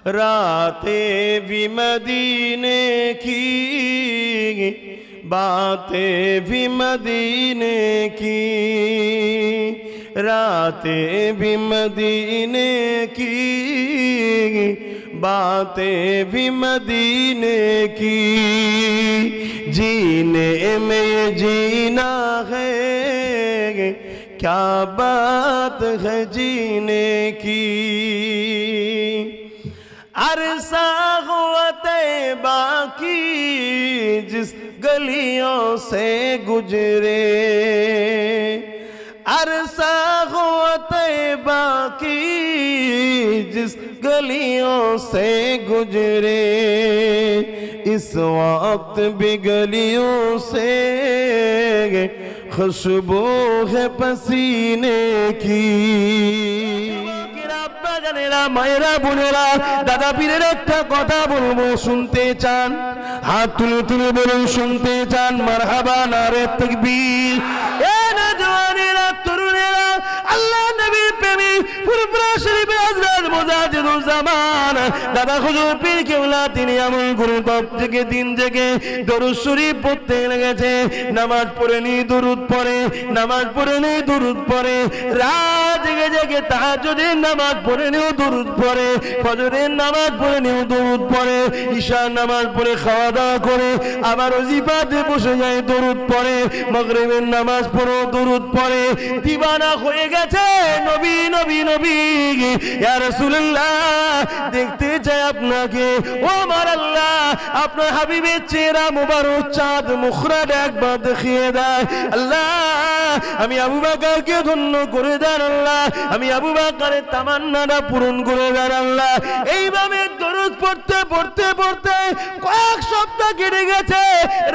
रातें भी मदीने की, बातें भी मदीने की, रातें भी मदीने की, बातें भी मदीने की। जीने में ये जीना है, क्या बात है जीने की। अरसा हुआ तैबा की जिस गलियों से गुजरे, अरसा हुआ तैबा की जिस गलियों से गुजरे, इस वक्त भी गलियों से खुशबू है पसीने की। मायरा बोनेरा दादा पीरेर एक कथा बोलबो, सुनते चान हाथ तुले तुले बोलुन, सुनते चान मरहबा नारे तकबीर। ए नौजवानेरा तरुणेरा अल्लाह नबी प्रेमी ফুরফুরা শরীফে হযরত মুজাহিদুজ্জামান দাদা হুজুর পীর কেবলা তিনি আমল করে তব থেকে দিন থেকে দরুদ শরীফ পড়তে লেগেছে। নামাজ পড়ে নি দরুদ পড়ে, নামাজ পড়ে নি দরুদ পড়ে, রাত জেগে জেগে তাহাজ্জুদের নামাজ পড়ে নিও দরুদ পড়ে, ফজরের নামাজ পড়ে নিও দরুদ পড়ে, ঈশার নামাজ পড়ে খাওয়া দাওয়া করে আবার ওজিফাতে বসে যায় দরুদ পড়ে, মাগরিবের নামাজ পড়ে দরুদ পড়ে। দিবানা হয়ে গেছে নবী নবী নবী ইয়া রাসূলুল্লাহ, দেখতে চাই আপনাকে ও আমার আল্লাহ, আপনার হাবিবের চেহারা মুবারক চাঁদ মুখরাট একবার দেখিয়ে দেয় আল্লাহ। আমি আবু বকরকে ধন্য করে দেন আল্লাহ, আমি আবু বকরের তামান্নাটা পূরণ করে দেন আল্লাহ। এইভাবে দরুদ পড়তে পড়তে পড়তে কয়েক সপ্তাহ কেটে গেছে,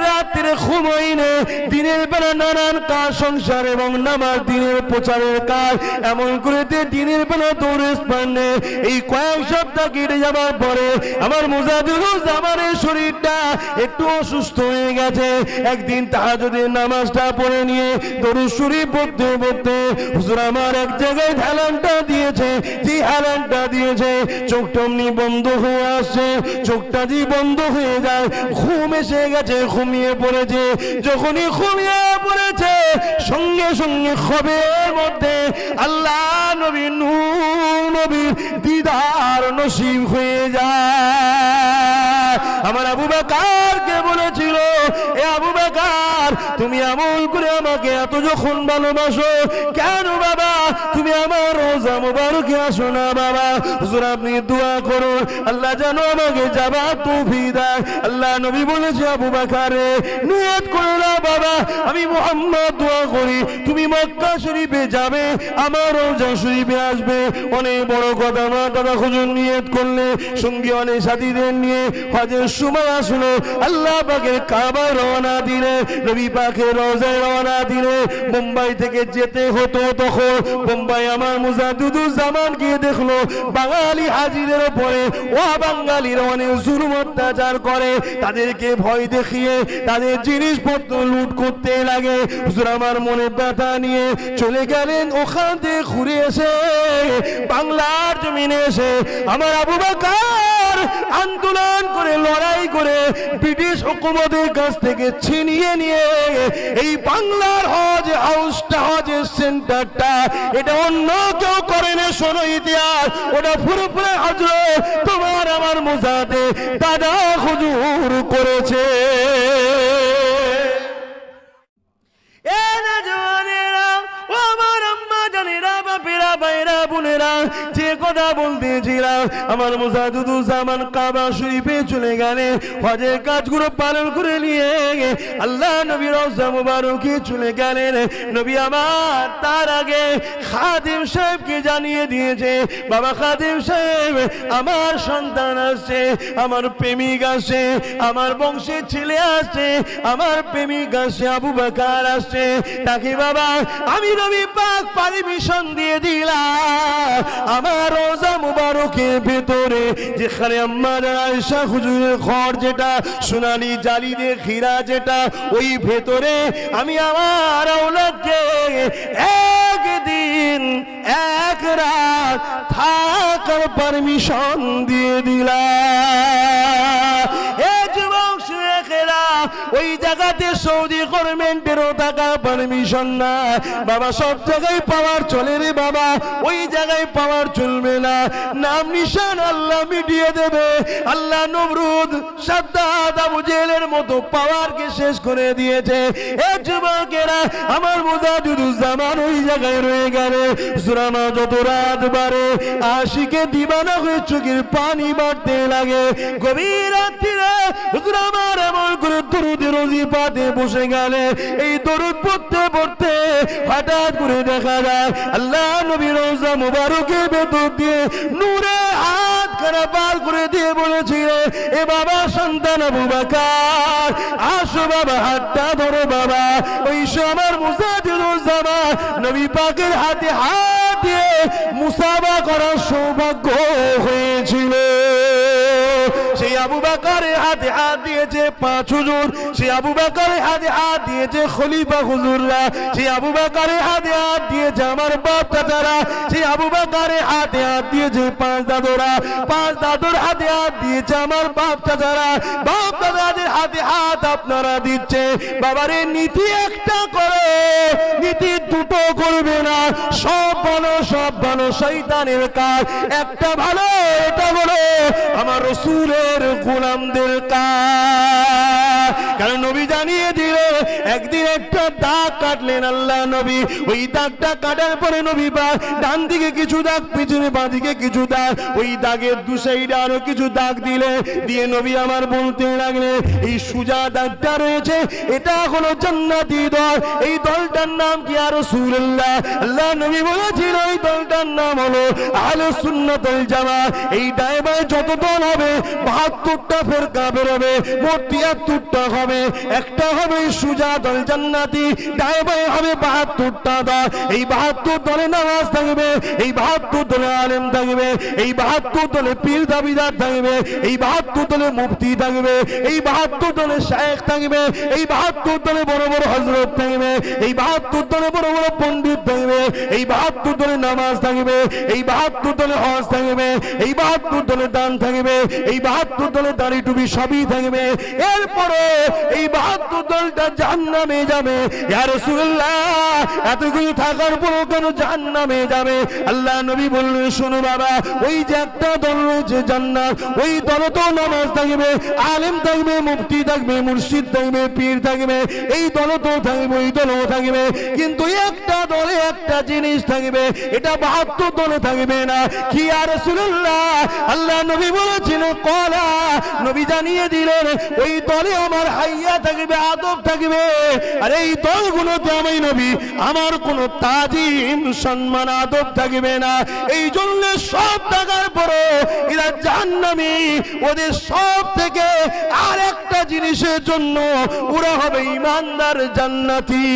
রাত্রে ঘুম হয়নি, দিনের বেলা নানান কাজ সংসার এবং নামাজ দিনের প্রচারের কাজ, এমন করেতে দিনের বেলা দৌড়ে স্পান্নে। এই কয়েক সপ্তাহ কেটে যাবার পরে আমার মুজাহিদুজ্জামানের শরীরটা একটু অসুস্থ হয়ে গেছে। একদিন তাহাজ্জুদের নামাজটা পড়ে নিয়ে দরুদ শরীফ পড়তে পড়তে হুজুর আমার এক জায়গায় হেলানটা দিয়েছে, যে হেলানটা দিয়েছে চোখটা এমনি বন্ধ হয়ে আসছে, চোখটা যে বন্ধ হয়ে যায়, ঘুম এসে গেছে, ঘুমিয়ে পড়েছে। যখনই ঘুমিয়ে পড়েছে সঙ্গে সঙ্গে খবের মধ্যে আল্লাহ নবী নূর নবীর দিদার নসিব হয়ে যায়। আমার আবু বকরকে বলেছিল, এ আবু বকর তুমি আমল করে আমাকে এত যখন ভালোবাসো, কেন বাবা তুমি আমার রোজা মুবারকে আসো না বাবা? হুজুর আপনি দোয়া করুন আল্লাহ যেন আমাকে যাবার তৌফিক দেয়। আল্লাহ নবী বলেছে আবু বকর নিয়ত করো না বাবা, আমি মুহাম্মদ দোয়া করি তুমি মক্কা শরীফে যাবে, আমার রওজা শরীফে আসবে। অনেক বড় কথা না দাদা হুজুর নিয়ত করলে সঙ্গী অনেক সাথীদের নিয়ে হজের সময় আসলো, আল্লাহ পাকের কাবায় রওনা দিলে, নবী পাকের রওজায় রওনা দিলে। মুম্বাই থেকে যেতে হতো, তখন মুম্বাই আমার মুজাহিদুজ্জামান গিয়ে দেখলো বাঙালি হাজিদের উপরে ও বাঙালিরা অনেক জুলুম অত্যাচার করে, তাদেরকে ভয় দেখিয়ে তাদের জিনিসপত্র লুট করতে লাগে। হুজুর আমার মনে ব্যথা নিয়ে চলে গেলেন, ওখান থেকে ঘুরে এসে বাংলার জমিনে এসে আমার আবু বকর আন্দোলন করে লড়াই করে ব্রিটিশ হুকুমতের কাছ থেকে ছিনিয়ে নিয়ে এই বাংলার হজ হাউসটা, হজের সেন্টারটা, এটা অন্য কেউ করে না, শোনো ইতিহাস, ওটা ফুরফুরে হযরত তোমার আমার মুজাহিদ দাদা হুজুর করেছে। এ নওজওয়ানেরা ও আমার আম্মা জানেরা, বাপেরা ভাইরা বোনেরা, যে কথা বলতেছিলাম আমার মুজাহিদুজ্জামান কাবা শরীফে চলে গেলে হজের কাজগুলো পালন করে নিয়ে আল্লাহ নবী রওজা মুবারকে চলে গেলেন। নবী আমার তার আগে খাদিম সাহেবকে জানিয়ে দিয়েছে, বাবা খাদিম সাহেব আমার সন্তান আসছে, আমার প্রেমিক আসছে, আমার বংশের ছেলে আসছে, আমার প্রেমিক আসছে, আবু বকর আসছে, তাকে বাবা আমি নবী পাক পারমিশন দিয়ে দিলাম আমার রওজা মুবারকের ভেতরে যেখানে আম্মা আয়েশা হুজুরের ঘর, যেটা সোনালী জালিদে হীরা, যেটা ওই ভেতরে আমি আমার আওলাদকে একদিন দিন এক রাত থাকার পারমিশন দিয়ে দিলাম। এ যুবক শেখেরা, ওই জায়গাতে সৌদি গভর্নমেন্টেরও টাকা পারমিশন না বাবা, সব জায়গায় পাওয়ার চলে রে বাবা, ওই জায়গায় পাওয়ার চলবে না, নাম নিশান আল্লাহ মিটিয়ে দেবে। আল্লাহ নমরুদ, সাদ্দাত, আবু জেহেলের মতো পাওয়ারকে শেষ করে দিয়েছে। এ যুবকেরা, আমার মুজাহিদুজ্জামান ওই জায়গায় রয়ে গেল। সুরামা যত রাত বাড়ে আশিকে দিবানা হয়ে চোখের পানি বাড়তে লাগে। গভীর রাত্রিরে হুজুর আমার এমন করে দরুদের ওজিফাতে বসে গেলে, এই দরুদ পড়তে পড়তে হঠাৎ করে দেখা যায় আল্লাহ নবী রওজা মুবারকের ভেতর দিয়ে নূরে হাত খানা পার করে দিয়ে বলেছিলেন, এ বাবা সন্তান আবু বকর, আসো বাবা হাতটা ধরো বাবা। ওই সময় মুজাহিদুজ্জামান নবী পাকের হাতে হাত দিয়ে মুসাফা করার সৌভাগ্য হয়েছিল। সেই আবু বকরের হাতে হাত দিয়েছে 5 হুজুর, সেই আবু বকরের হাতে হাত দিয়েছে খলিফা হুজুররা, সেই আবু বকরের হাতে হাত দিয়েছে আমার বাপ চাচারা, সেই আবু বকরের হাতে হাত দিয়েছে 5 দাদুরা, 5 দাদুর হাতে হাত দিয়েছে আমার বাপ চাচারা, বাপ দাদাদের হাতে হাত আপনারা দিচ্ছে। বাবারে নীতি একটা করো, নীতি দুটো করবে না, সব ভালো শয়তানের কাজ। একটা ভালো, এটা বলো আমার রাসূলের গোলামদের কাজ। কারণ নবী জানিয়ে দিল, একদিন একটা দাগ কাটলেন আল্লাহ নবী, ওই দাগটা কাটার পরে নবী পাক ডান দিকে কিছু দাগ, পিছনে বাঁ দিকে কিছু দাগ, ওই দাগের দু সাইডে আরো কিছু দাগ দিলে দিয়ে নবী আমার বলতে লাগলেন, এই সুজা দাগটা রয়েছে এটা হলো জান্নাতি দল, এই দলটার নাম কি আর রাসূলুল্লাহ। আল্লাহ নবী বলেছিল এই দলটার নাম হলো আহলুস সুন্নাত ওয়াল জামাত। এই ডাইবায় যত দল হবে 72টা ফেরকা বেরোবে, মোট 73টা হবে। একটা হবে সুজা দল জান্নাতি, ডাইবায় হবে 72টা দল। এই 72 দলে নামাজ থাকবে, এই 72 দলে আলেম থাকবে, এই 72 দলে পীর দাবিদার থাকবে, এই 72 দলে মুফতি থাকবে, এই 72 দলে শায়েখ থাকবে, এই 72 দলে বড় বড় হযরত থাকবে, এই 72 দলে বড় বড় পণ্ডিত থাকবে, এই 72 দলে নামাজ থাকবে, এই 72 দলে হজ থাকবে, এই 72 দলে দান থাকবে, এই 72 দলে দাড়ি টুপি সবই থাকবে। এরপরে এই 72 দলটা জাহান্নামে যাবে। ইয়া রাসূলুল্লাহ, এতগুলো থাকার পরও কেন জাহান্নামে যাবে? আল্লাহ নবী বললেন, শোনো বাবা, ওই যে একটা দল রয়েছে জান্নাত, ওই দলে তো নামাজ থাকবে, আলেম থাকবে, মুফতি থাকবে, মুর্শিদ থাকবে, পীর থাকবে, এই দলে তো থাকবে, ওই দলেও থাকবে, কিন্তু একটা দলে একটা জিনিস থাকবে, এটা 72 দলে থাকবে না। কি ইয়া রাসূলুল্লাহ? আল্লাহ নবী বলেছেন কলা, নবী জানিয়ে দিলেন ওই দলে আমার হাইয়া থাকবে, আদব থাকবে, আর এই দলগুলোতে আমি নবী আমার কোন তাজিম সম্মান আদব থাকবে না। এই জন্য সব থাকার পরও এরা জাহান্নামী। ওদের সব থেকে আর একটা জিনিসের জন্য ওরা হবে ইমানদার জান্নাতি।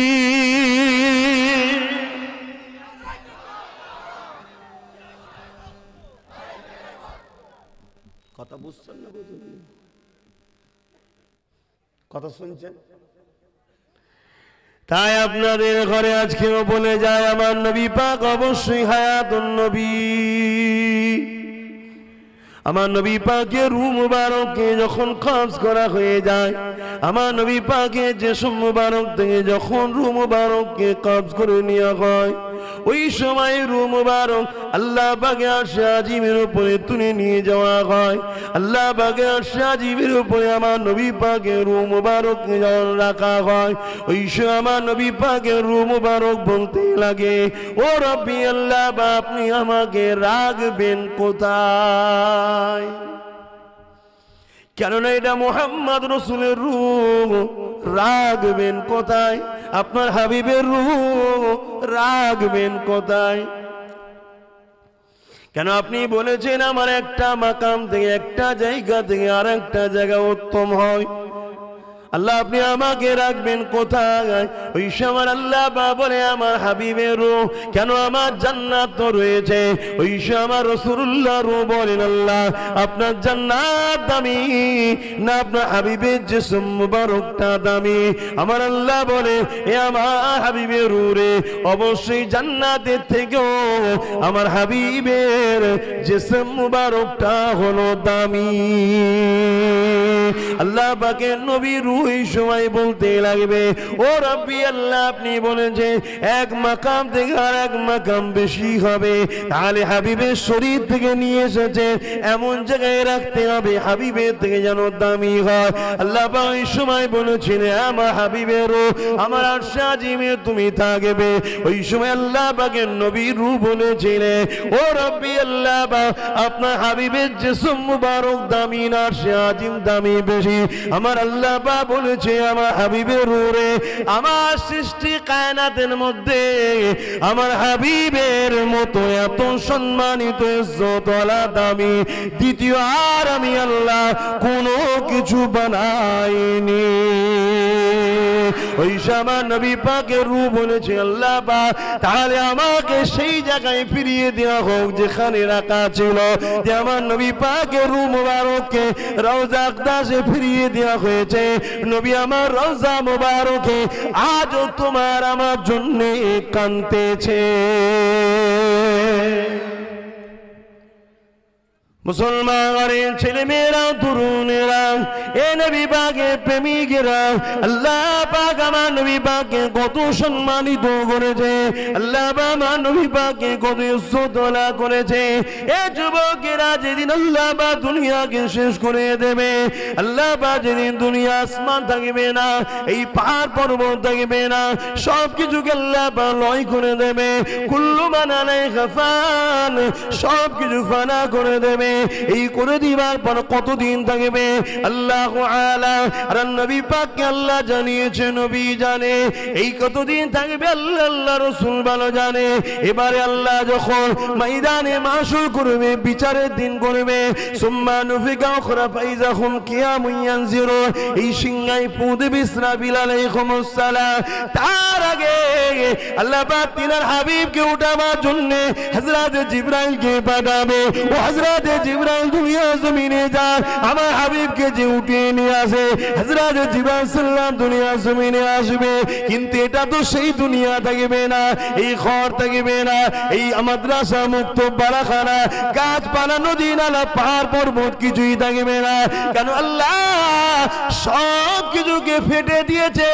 কথা বুঝছেন না? কথা শুনছেন? তাই আপনাদের ঘরে আজকেও বলে যায় আমার নবী পাক অবশ্যই হায়াতুন নবী। আমার নবী পাকের রূহ মুবারককে যখন কবজ করা হয়ে যায়, আমার নবী পাকের জিসম মুবারক থেকে যখন রূহ মুবারককে কবজ করে নেওয়া হয়, ওই সময় রূহ মুবারক আল্লাহ পাকের আরশে আজিমের উপরে তুলে নিয়ে যাওয়া হয়। আল্লাহ পাকের আরশে আজিমের উপরে আমার নবী পাকের রূহ মুবারককে যখন রাখা হয়, ওই সময় আমার নবী পাকের রূহ মুবারক বলতে লাগে, ও রব্বি আল্লাহ, আপনি আমাকে রাখবেন কোথায়? কেননা এটা মুহাম্মদ রাসূলের রূহ, রাখবেন কোথায়? আপনার হাবিবের রূহ রাখবেন কোথায়? কেন আপনি বলেছেন আমার একটা মাকাম থেকে, একটা জায়গা থেকে আর একটা জায়গা উত্তম হয়। আল্লাহ আপনি আমাকে রাখবেন কোথায়? ওই সময় আল্লাহ বলে আমার হাবিবের রূহ কেন আমার জান্নাত তো রয়েছে। ওই সময় আমার রাসূলুল্লাহ রূহ বলেন আল্লাহ আপনার জান্নাত দামি না আপনার হাবিবের জিসম মুবারকটা দামি? আমার আল্লাহ বলে এ আমার হাবিবের রূহ রে অবশ্যই জান্নাতের থেকেও আমার হাবিবের জিসম মুবারকটা হলো দামি। আল্লাহ পাকের নবীর রূহ এই সময় বলতে লাগবে ও রব্বি আল্লাহ আপনি বলেন যে এক মাকাম থেকে আর এক মাকাম বেশি হবে, তাহলে হাবিবের শরীর থেকে নিয়ে এসেছে এমন জায়গায় রাখতে হবে হাবিবের থেকে যেন দামি হয়। আল্লাহ পাক এই সময় বলেছেন আমার হাবিবের রূহ আমার আরশে আজিমে তুমি থাকবে। ওই সময় আল্লাহ পাকের নবীর রূহ বলেছিলেন ও রব্বি আল্লাহ পাক আপনার হাবিবের জিসম মুবারক দামি না আরশে আজিম দামি বেশি? আমার আল্লাহ পাক বলেছে আমার হাবিবের রূহ রে আমার সৃষ্টি কায়নাতের মধ্যে আমার হাবিবের মতো এত সম্মানিত ইজ্জতওয়ালা দামি দ্বিতীয় আর আমি আল্লাহ কোনো কিছু বানাইনি। ওই সময় নবী পাকের রূহ বলেছে আল্লাহ পাক তাহলে আমাকে সেই জায়গায় ফিরিয়ে দেওয়া হোক যেখানে রাখা ছিল, যে আমার নবী পাকের রূহ মুবারককে রওজা আকদাসে ফিরিয়ে দেওয়া হয়েছে। নবী আমার রওজা মুবারকে আজও তোমার আমার জন্য কাঁদতেছে। মুসলমানের ছেলে মেয়েরা তরুণেরা এ নবী পাকের প্রেমিকেরা আল্লাহ পাক আমার নবী পাককে কত সম্মানিত করেছে, আল্লাহ পাক আমার নবী পাককে কত ইজ্জতওয়ালা করেছে। এ যুবকেরা যেদিন আল্লাহ পাক দুনিয়াকে শেষ করে দেবে, আল্লাহ পাক যেদিন দুনিয়া আসমান থাকবে না, এই পাহাড় পর্বত থাকবে না, সব কিছুকে আল্লাহ পাক লয় করে দেবে। কুল্লু মান আলাইহা ফান, সব কিছু ফানা করে দেবে। এই করে দিবার পর কতদিন থাকবে আল্লাহু আলা আর নবী পাককে আল্লাহ জানিয়েছে নবী জানে এই কতদিন থাকবে আল্লাহ আল্লাহ রাসূল ভালো জানে। এবারে আল্লাহ যখন ময়দানে মাশর করবে বিচারের দিন করবে সুম্মা নুফিকা উখরা ফাইজাহুম কিয়ামুন ইয়ানজিরু এই সিংহায় ফু দেবে ইসরাফিল আলাইহিমুস সালাম। তার আগে আল্লাহ পাক তিনার হাবিবকে উঠাবার জন্য হযরত জিবরাইলকে পাঠাবে। ও হযরত জিবরাইল দুনিয়া জমিনে যায় আমার হাবিবকে যে উঠিয়ে নিয়ে আসে হযরত জিবরাইল সাল্লাম দুনিয়া জমিনে আসবে, কিন্তু এটা তো সেই দুনিয়া থাকবে না, এই ঘর থাকবে না, এই মাদ্রাসা মুক্ত বারাখানা গাছপালা নদী নালা পাহাড় পর্বত কিছুই থাকবে না। কেন আল্লাহ সব কিছুকে ফেটে দিয়েছে।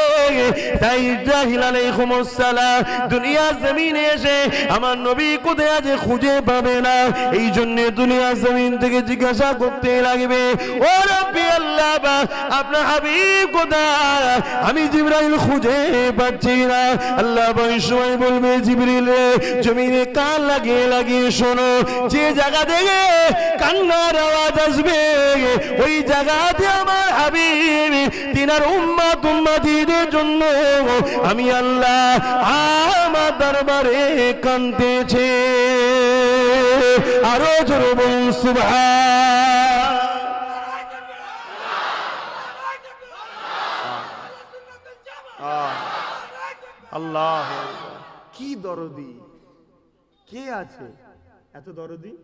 তাই ইসরাফিল আলাইহিমুস সালাম দুনিয়া জমিনে এসে আমার নবী কোথায় আছে খুঁজে পাবে না, এই জন্য দুনিয়া জমিন থেকে জিজ্ঞাসা করতে লাগবে ও রব্বি আল্লাহ আপনার হাবিব কোথায়? আমি জিবরাইল খুঁজে পাচ্ছি না। আল্লাহ সময় বলবে জিবরিল জমিনে কান লাগিয়ে লাগিয়ে শোনো, যে জায়গা থেকে কান্নার আওয়াজ আসবে ওই জায়গাতে আমার হাবিব তিনার উম্মত উম্মতীদের জন্য আমি আল্লাহ আমার দরবারে কাঁদতেছে। আরো জোরে বলুন সুবহান। আল্লাহ কি দরদি, কে আছে এত দরদি?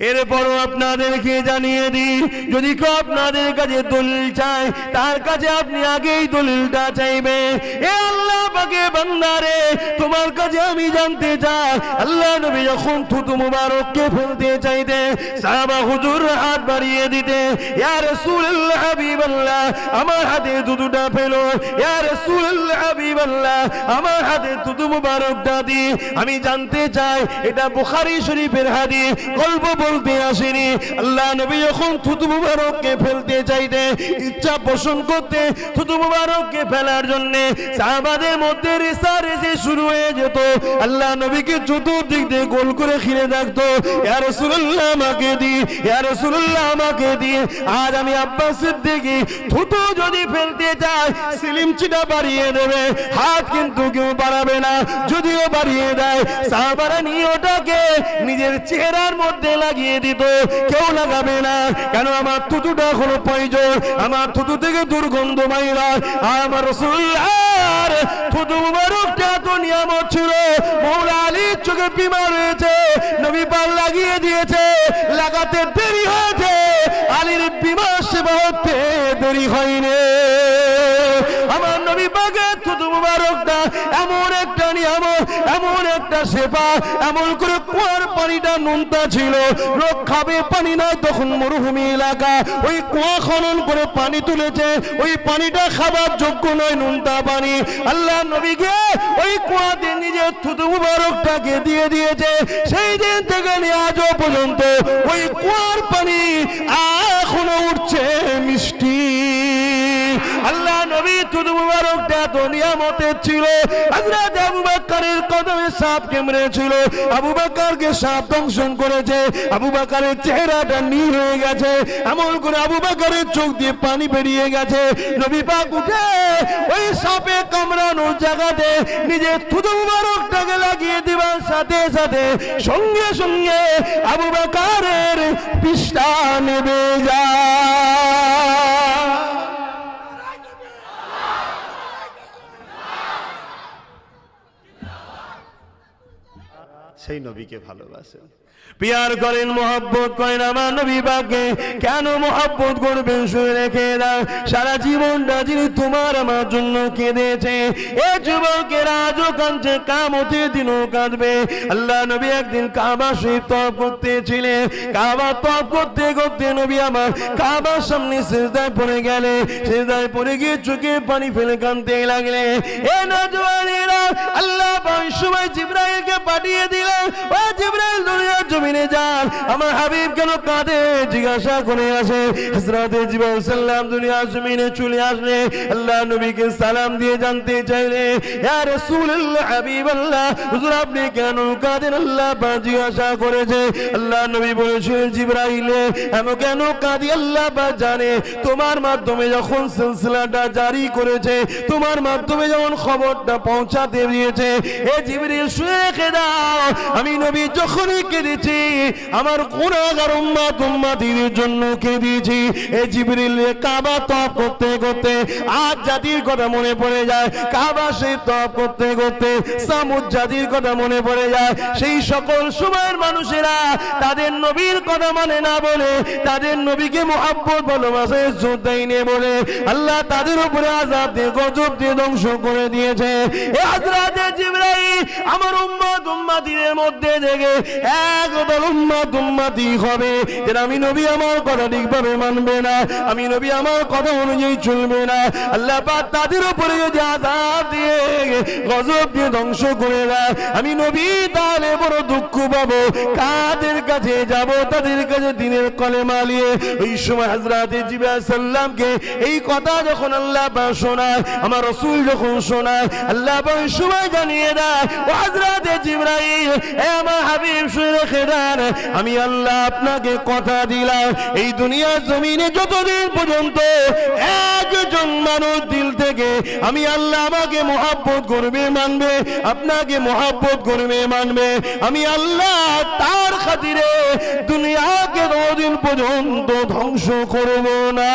এরপরও আপনাদেরকে জানিয়ে দিই যদি কেউ আপনাদের কাছে দলিল চায় তার কাছে আপনি আগেই দলিলটা চাইবে। এ আল্লাহ পাকের বান্দারে তোমার কাছে আমি জানতে চাই আল্লাহ নবী যখন থুতু মুবারককে ফেলতে চাইতে সাহাবা হুজুর হাত বাড়িয়ে দিতে ইয়া রাসূলুল্লাহ হাবিবাল্লাহ আমার হাতে থুতুটা ফেলো, ইয়া রাসূলুল্লাহ হাবিবাল্লাহ আমার হাতে থুতু মুবারকটা দি। আমি জানতে চাই এটা বুখারী শরীফের হাদিস, গল্প বলতে আসেনি। আল্লাহ নবী যখন থুতু মুবারককে ফেলতে চাইতে ইচ্ছা পোষণ করতে থুতু মুবারককে ফেলার জন্য সাহাবাদের মধ্যে রেষারেষি শুরু হয়ে যেত। আল্লাহ নবীকে চতুর্দিক দিয়ে গোল করে ঘিরে থাকতো ইয়া রাসূলুল্লাহ আমাকে দি, ইয়া রাসূলুল্লাহ আমাকে দি। আজ আমি আব্বাস সিদ্দিকী থুতু যদি ফেলতে চাই সিলিমচিটা বাড়িয়ে দেবে, হাত কিন্তু কেউ বাড়াবে না, যদিও বাড়িয়ে দেয় সাহাবারা নিয়ে ওটাকে নিজের চেহারার মধ্যে লাগিয়ে দিত, কেউ লাগাবে না, কেন আমার থুতুটা হলো প্রয়োজন, আমার থুতু থেকে দুর্গন্ধ বাইরা। আমার রাসূলুল্লাহর থুতু মুবারকটা তো নিয়ামত ছিল, মওলা আলীর চোখে বিমার হয়েছে, নবী পাক লাগিয়ে দিয়েছে, লাগাতে দেরি হয়েছে, আলীর বিমার সেবা হতে দেরি হয়নি। আমার নবী পাকের থুতু মুবারকটা এমন একটা নিয়ামত, এমন একটা সেবা, এমন করে কুয়ার পানিটা নুনতা ছিল, লোক খাবে পানি নাই, তখন মরুভূমি এলাকা, ওই কুয়া খনন করে পানি তুলেছে, ওই পানিটা খাবার যোগ্য নয়, নুনতা পানি। আল্লাহ নবীকে ওই কুয়াতে নিজের থুতু মুবারকটাকে দিয়ে দিয়েছে, সেই দিন থেকে নিয়ে আজও পর্যন্ত ওই কুয়ার পানি এখনো উঠছে মিষ্টি। আল্লাহ নবী থুতু মুবারকটা তো নিয়ামতের ছিল। হযরত আবু বকরের কদমে সাপ কামড়েছিল, আবু বকরকে সাপ দংশন করেছে, আবু বকরের চেহারাটা নীল হয়ে গেছে, এমন করে আবু বকরের চোখ দিয়ে পানি বেরিয়ে গেছে। নবী পাক উঠে ওই সাপে কামড়ানোর জায়গাতে নিজের থুতু মুবারকটাকে লাগিয়ে দেবার সাথে সাথে সঙ্গে সঙ্গে আবু বকরের পৃষ্ঠা নেবে যায়। সেই নবীকে ভালোবাসেন, প্যার করেন, মহব্বত করেন আমার নবী পাককে। কেন মহব্বত করবেন শুনে রেখে দাও, সারা জীবনটা যিনি তোমার আমার জন্য কেঁদেছে, এ যুবকেরা আজও কাঁদছে, কিয়ামতের দিনও কাঁদবে। আল্লাহ নবী একদিন কাবা শরীফ তওয়াফ করতেছিলেন, কাবা তওয়াফ করতে করতে নবী আমার কাবার সামনে সিজদায় পড়ে গেলে, সিজদায় পড়ে গিয়ে চোখে পানি ফেলে কাঁদতে লাগলে। এ নওজওয়ানেরা, আল্লাহ পাক সময় জিবরাইলকে পাঠিয়ে দিলেন, ও জিবরাইল দুনিয়ার জমিনে যান, আমার হাবিব কেন কাঁদে জিজ্ঞাসা করে আসে। হযরত জিবরাইল সাল্লাম দুনিয়ার জমিনে চলে আসলে, আল্লাহ নবীকে সালাম দিয়ে জানতে চাইলে, ইয়া রাসূলুল্লাহ, হাবিবাল্লাহ, হুজুর আপনি কেন কাঁদেন? আল্লাহ পাক জিজ্ঞাসা করেছে। আল্লাহ নবী বলেছিলেন, জিবরাইল আমি কেন কাঁদি আল্লাহ পাক জানে, তোমার মাধ্যমে যখন সিলসিলাটা জারি করেছে, তোমার মাধ্যমে যখন খবরটা পৌঁছাতে দিয়েছে, এ জিবরিল শুনে রেখে দাও, আমি নবী যখনই কেঁদেছি আমার গুনাহগার উম্মত উম্মতির জন্য কেঁদেছি। এ জিবরিল কাবা তওয়াফ করতে করতে আদ জাতির কথা মনে পড়ে যায়, কাবা শরীফ তওয়াফ করতে করতে সামুদ জাতির কথা মনে পড়ে যায়। সেই সকল সময়ের মানুষেরা তাদের নবীর কথা মানে না বলে, তাদের নবীকে মুহাব্বত ভালোবাসা ইজ্জত দেয়নি বলে আল্লাহ তাদের উপরে আযাব দিয়ে গজব দিয়ে ধ্বংস করে দিয়েছে। এ হযরত জিবরাইল আমার উম্মত উম্মতিদের মধ্যে থেকে একদল উম্মত উম্মতি হবে যারা আমি নবী আমার কথা ঠিকভাবে মানবে না, আমি নবী আমার কথা অনুযায়ী চলবে না, আল্লাহ পাক তাদের উপরে যদি আযাব দিয়ে গজব দিয়ে ধ্বংস করে দেয়, আমি নবী তাহলে বড় দুঃখ পাবো। কাদের কাছে যাব? তাদের কাছে দিনের কলেমা নিয়ে। ওই সময় হযরত জিবরাইল সাল্লামকে এই কথা যখন আল্লাহ পাক শোনায়, আমার রাসূল যখন শোনায়, আল্লাহ পাক সময় জানিয়ে দেয়, ও হযরত জিবরাইল, এ আমার হাবিব শুনে রেখে দেন, আমি আল্লাহ আপনাকে কথা দিলাম, এই দুনিয়ার জমিনে যতদিন পর্যন্ত একজন মানুষ দিল থেকে আমি আল্লাহ আমাকে মুহাব্বত করবে মানবে, আপনাকে মুহাব্বত করবে মানবে, আমি আল্লাহ তার খাতিরে দুনিয়াকে ততদিন পর্যন্ত ধ্বংস করব না।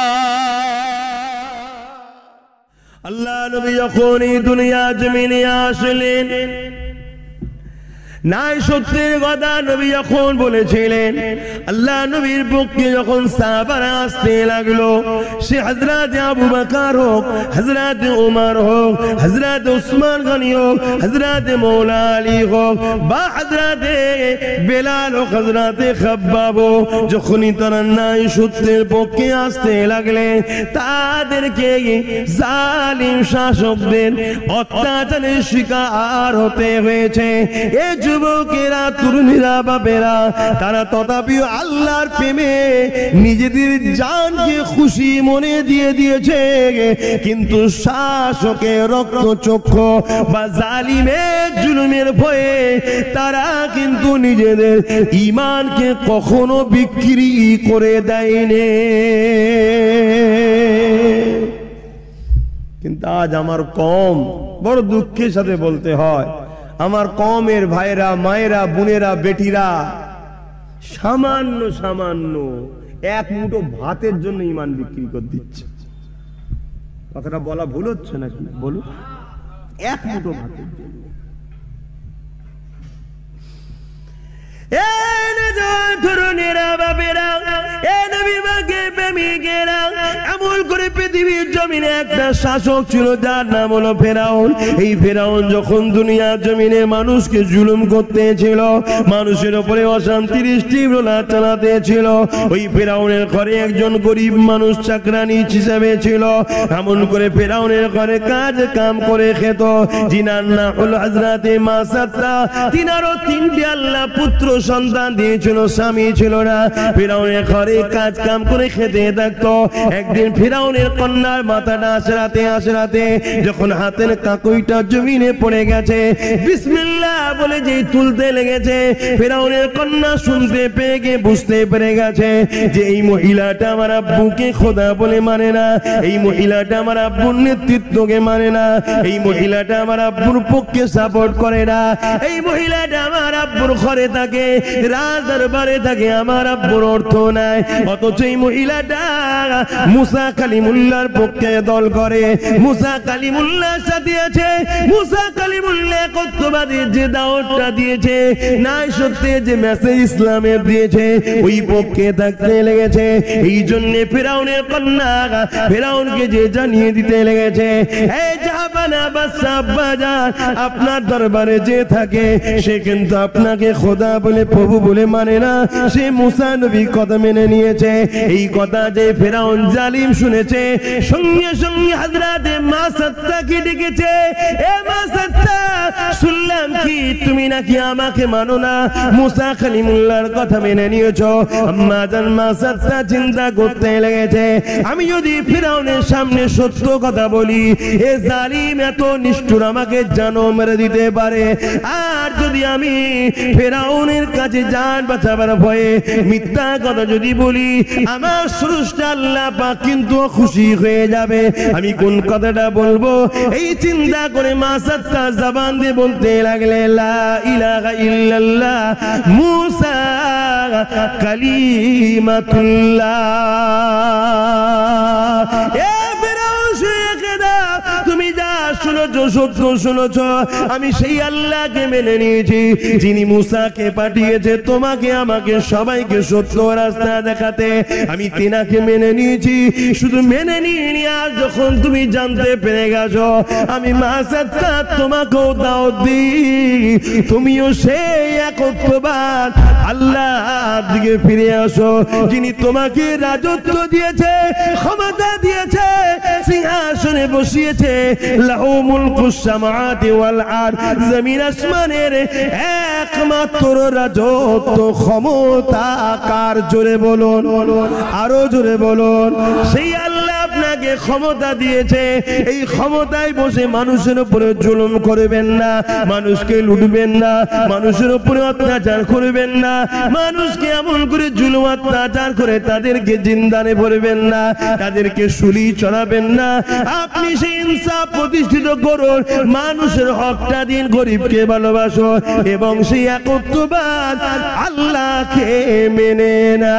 আল্লাহ নবী যখন এই দুনিয়া জমিনে আসলেন, নাই সত্যের কথা নবী যখন বলেছিলেন, আল্লাহ নবীর পক্ষে যখন সাহাবারা আসতে লাগলো, সে হযরত আবু বকর হোক, হযরত উমর হোক, হযরত উসমান গনি হোক, হযরত মওলা আলী হোক, বা হযরত বেলাল হোক, হযরত খাব্বাব হোক, যখনই তারা নাই সত্যের পক্ষে আসতে লাগলেন, তাদেরকে জালিম শাসকদের অত্যাচারের শিকার হতে হয়েছে। এই যুবকেরা, তরুণীরা, বাপেরা, তারা তথাপিও আল্লাহর প্রেমে নিজেদের জানকে খুশি মনে দিয়ে দিয়েছে, কিন্তু শাসকের রক্তচক্ষু বা জালিমের জুলুমের ভয়ে তারা কিন্তু নিজেদের ঈমানকে কখনো বিক্রি করে দেয়নি। কিন্তু আজ আমার কম, বড় দুঃখের সাথে বলতে হয়, আমার কমের ভাইরা, মায়েরা, বোনেরা, বেটিরা সামান্য সামান্য এক মুঠো ভাতের জন্য ইমান বিক্রি করে দিচ্ছে। কথাটা বলা ভুল হচ্ছে নাকি বলুন? এক মুঠো ভাতের জন্য। এমন করে পৃথিবীর জমিনে একটা শাসক ছিল যার নাম হলো ফেরাউন। এই ফেরাউন যখন দুনিয়ার জমিনে মানুষকে জুলুম করতে ছিল, মানুষের উপরে অশান্তির তীব্রতা চালাতে ছিল, ওই ফেরাউনের ঘরে একজন গরিব মানুষ চাকরানি হিসেবে ছিল। এমন করে ফেরাউনের ঘরে কাজ কাম করে খেত, যিনার নাম হলো হযরতে মাসাত্তা। তিনারও তিনটি আল্লাহ পুত্র সন্তান দিয়েছিল, স্বামী ছিল না। ফিরাউনের ঘরে কাজ কাম করে খেতে থাকতো। একদিন ফিরাউনের কন্যার মাথাটা আশরাতে যখন হাতের কাকুইটা জমিনে পড়ে গেছে, বিসমিল্লাহ বলে যেই তুলতে লেগেছে, ফিরাউনের কন্যা শুনতে পেয়ে গিয়ে বুঝতে পেরে গেছে যে এই মহিলাটা আমার আব্বুকে খোদা বলে মানে না, এই মহিলাটা আমার আব্বুর নেতৃত্বকে মানে না, এই মহিলাটা আমার আব্বুর পক্ষে সাপোর্ট করে না, এই মহিলাটা আমার আব্বুর ঘরে থাকে, রাজ দরবারে থাকে, আমার আব্বুর অর্থ নাই। অথচ এই মহিলাটা মুসা কালিমুল্লাহর পক্ষে দল করে, মুসা কালিমুল্লাহর সাথে আছে। মুসা কালিমুল্লাহ একত্ববাদীর যে দাওয়াতটা দিয়েছে, নাই সত্যি যে মেসেজ ইসলামের দিয়েছে, ওই পক্ষে থাকতে লেগেছে। এই জন্য ফিরাউনের কন্যা ফিরাউনকে যে জানিয়ে দিতে লেগেছে, এই জাহাবানা বাদশা আব্বাজান, আপনার দরবারে যে থাকে সে কিন্তু আপনাকে খোদা বলে প্রভু বলে মানে না, সে মুসা নবীর কথা মেনে নিয়েছে। এই কথা যে ফিরাউন জালিম শুনেছে, সঙ্গে সঙ্গে হযরতে মাসাত্তাকে ডেকেছে, এ মাসাত্তা, শুনলাম কি তুমি নাকি আমাকে মানো না, মুসা কালিমুল্লাহর কথা মেনে নিয়েছো। আম্মা জান মাসাত্তা চিন্তা করতে লেগেছে, আমি যদি ফিরাউনের সামনে সত্য কথা বলি, এ জালিম এত নিষ্ঠুর আমাকে জানো মেরে দিতে পারে, আর যদি আমি ফিরাউনের কাছে জান বাঁচাবার ভয়ে মিথ্যা কথা যদি বলি, আমার স্রষ্টা আল্লাহ পাক কিন্তু খুশি হয়ে যাবে। আমি কোন কথাটা বলবো এই চিন্তা করে মাসাত্তা জবান দিয়ে বলতে লাগলে, লা ইলাহা ইল্লাল্লাহ মুসা কালিমাতুল্লাহ। এ ফিরাউন শুনে দাও, তুমি যা শুনেছো সত্য শুনেছো, আমি সেই আল্লাহকে মেনে নিয়েছি যিনি মুসাকে পাঠিয়েছে তোমাকে আমাকে সবাইকে সত্য রাস্তা দেখাতে। আমি তিনাকে মেনে নিয়েছি, শুধু মেনে নিয়ে আজ যখন তুমি জানতে পেরে গেছো আমি মাসাত্তা তোমাকেও দাওয়াত দিই, তুমিও সেই একত্ববাদ আল্লাহর দিকে ফিরে আসো, যিনি তোমাকে রাজত্ব দিয়েছে, ক্ষমতা দিয়েছে, সিংহাসনে বসিয়েছে, লাহু মুলকুস সামাওয়াতি ওয়াল আরদ, জমিন আসমানের একমাত্র রাজত্ব ক্ষমতা কার? জোরে বলুন, আরো জোরে বলুন। সেই আল্লাহ আপনাকে ক্ষমতা দিয়েছে, এই ক্ষমতায় বসে মানুষের উপরে জুলুম করবেন না, মানুষকে লুটবেন না, মানুষের উপরে অত্যাচার করবেন না, মানুষকে এমন করে জুলুম অত্যাচার করে তাদেরকে জিন্দানে ভরবেন না, তাদেরকে শুলি চড়াবেন না। আপনি সেই ইনসাফ প্রতিষ্ঠিত করুন, মানুষের হকটা দিন, গরিবকে ভালোবাসো এবং সেই একত্ববাদ আল্লাহকে মেনে না।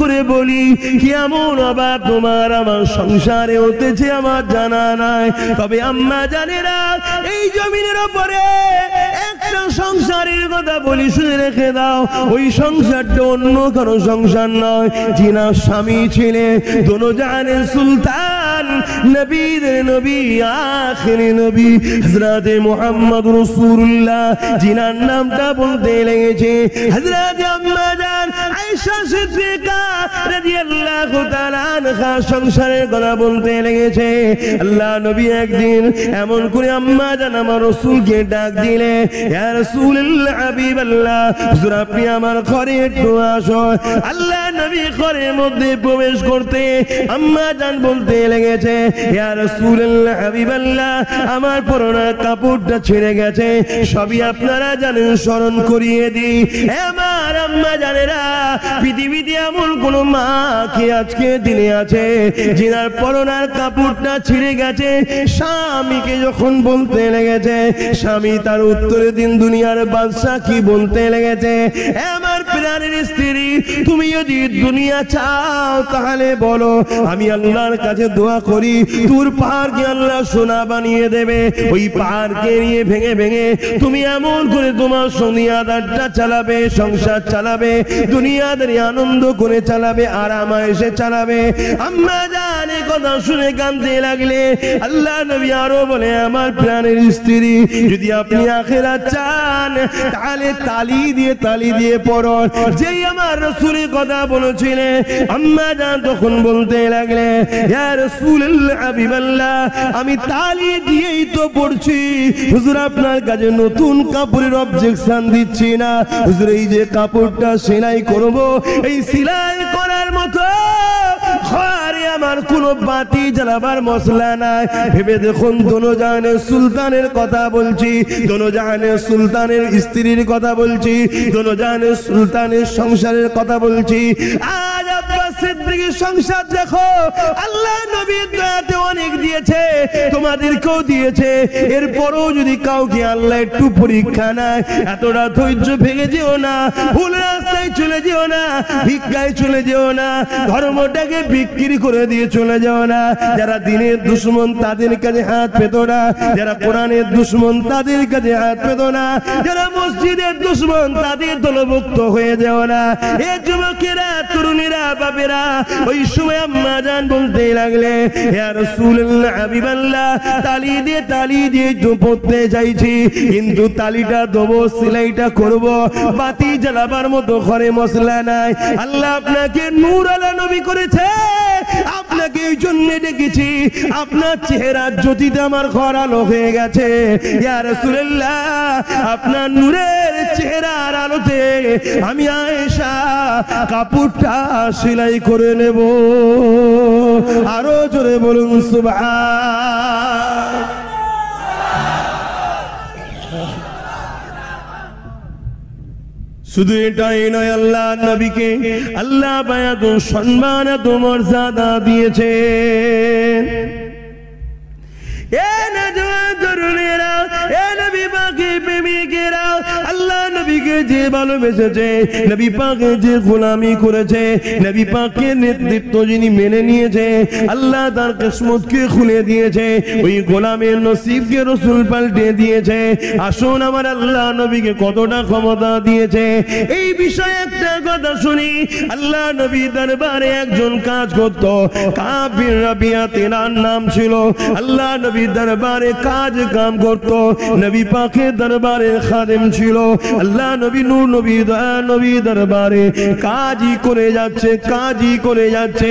করে বলি, কেমন অভাব তোমার আমার সংসারে হতেছে আমার জানা নাই, তবে আম্মা জানেরা এই জমিনের উপরে একটা সংসারের কথা বলি, শুনে রেখে দাও, ওই সংসারটা অন্য কারো সংসার নয়, যিনা স্বামী ছিলেন দোনো জাহানের সুলতান, নবীদের নবী, আখিরি নবী হযরতে মুহাম্মদ রাসূলুল্লাহ, যিনার নামটা বলতে লেগেছে হযরতে আম্মা জান আয়েশা সিদ্দিকা রাদিয়াল্লাহু তাআলা আনহা সংসারের কথা বলতে লেগেছে। আল্লাহ নবী একদিন এমন করে আম্মা জান আমার রাসূলকে ডাক দিলে, ইয়া রাসূলুল্লাহ হাবিবাল্লাহ, হুজুর আপনি আমার ঘরে একটু আসো। আল্লাহ নবী ঘরের মধ্যে প্রবেশ করতে আম্মা জান বলতে লেগেছে, ইয়া রাসূলুল্লাহ হাবিবাল্লাহ, আমার পুরনো কাপড়টা ছিঁড়ে গেছে, সবই আপনারা জানেন, স্মরণ করিয়ে দিই। আমার আম্মা জানেরা, পৃথিবীতে এমন কোন মা কি আজকে দিনে আছে যিনার পরনার কাপড়টা ছিঁড়ে গেছে, স্বামীকে যখন বলতে লেগেছে, স্বামী তার উত্তরে দিন দুনিয়ার বাদশা কি বলতে লেগেছে, আমার প্রাণের স্ত্রী, তুমি যদি দুনিয়া চাও তাহলে বলো, আমি আল্লাহর কাছে দোয়া করি তোর পাহাড়কে আল্লাহ সোনা বানিয়ে দেবে। ওই পাহাড়কে নিয়ে ভেঙে ভেঙে তুমি এমন করে তোমার দুনিয়াদারটা চালাবে, সংসার চালাবে, দুনিয়াদারি আনন্দ করে চালাবে, আরাম এসে চালাবে। আম্মা জান কথা শুনে কাঁদতে লাগলে আল্লাহ নবী আরো বলে, আমার প্রাণের স্ত্রী, যদি আপনি আখিরাত চান তাহলে তালি দিয়ে পড়ুন। যেই আমার রাসূলের কথা বলেছিলেন, আম্মা জান তখন বলতে লাগলে, ইয়া রাসূলুল্লাহ হাবিবাল্লাহ, আমি তালি দিয়েই তো পড়ছি হুজুর, আপনার কাছে নতুন কাপড়ের অবজেকশন দিচ্ছি না হুজুর। এই যে কাপড়টা সেলাই করব, এই সেলাই করার মতো ঘরে আমার কোনো বাতি জ্বালাবার মশলা নাই। ভেবে দেখুন, দোনোজাহানের সুলতানের কথা বলছি, দোনোজাহানের সুলতানের স্ত্রীর কথা বলছি, দোনোজাহানের সুলতানের সংসারের কথা বলছি। আজ আব্বাস সিদ্দিকীর সংসার দেখো, আল্লাহ নবীর দয়াতে অনেক দিয়েছে, তোমাদেরকেও দিয়েছে। এরপরও যদি কাউকে আল্লাহ একটু পরীক্ষা নেয়, এতটা ধৈর্য ভেঙে যেও না, ভুল রাস্তায় চলে যেও না, ভিক্ষায় চলে যেও না, ধর্মটাকে বিক্রি করে দিয়ে চলে যাও না। যারা দিনের দুশমন তাদের কাছে হাত পেত না, যারা কোরআনের দুশমন তাদের কাছে হাত পেত না, যারা মসজিদের দুশমন তাদের দলভুক্ত হয়ে যাও না। এ যুবকেরা, তরুণীরা, বাপেরা, ওই সময় আম্মা জান বলতে লাগলে, ইয়া রাসূলুল্লাহ হাবিবাল্লাহ, তালি দিয়ে তো পড়তে চাইছি, কিন্তু তালিটা দেবো, সেলাইটা করব, বাতি জ্বালাবার মতো ঘরে মশলা নাই। আল্লাহ আপনাকে নূর আলা নবী করেছে, আপনাকে এই জন্য ডেকেছি, আপনার চেহারার জ্যোতিতে আমার ঘর আলো হয়ে গেছে। ইয়া রাসূলুল্লাহ, আপনার নূরের চেহারার আলোতে আমি আয়েশা কাপড়টা সেলাই করে নেব। আরো জোরে বলুন সুবহান। শুধু এটাই নয়, আল্লাহ নবীকে আল্লাহ এত সম্মান, এত মর্যাদা দিয়েছেন। এ নওজোয়ান তরুণেরা, এ নবী পাকের প্রেমিকেরা, আল্লাহ নবীকে যে ভালোবেসেছে, নবী পাকের যে গোলামি করেছে, নবী পাকের নেতৃত্ব যিনি মেনে নিয়েছে, আল্লাহ তার কিসমতকে খুলে দিয়েছে, ওই গোলামের নসিবকে রাসূল পাল্টে দিয়েছে। আসুন আমার আল্লাহ নবীকে কতটা ক্ষমতা দিয়েছে, এই বিষয়ে একটা কথা শুনি। আল্লাহ নবী দরবারে একজন কাজ করত, কাব বিন রাবিয়া তার নাম ছিল। আল্লাহ নবী দরবারে কাজ কাম করত, নবী পাকের দরবারে খাদেম ছিল। আল্লাহ নবী নূর নবী দয়া নবী দরবারে কাজই করে যাচ্ছে।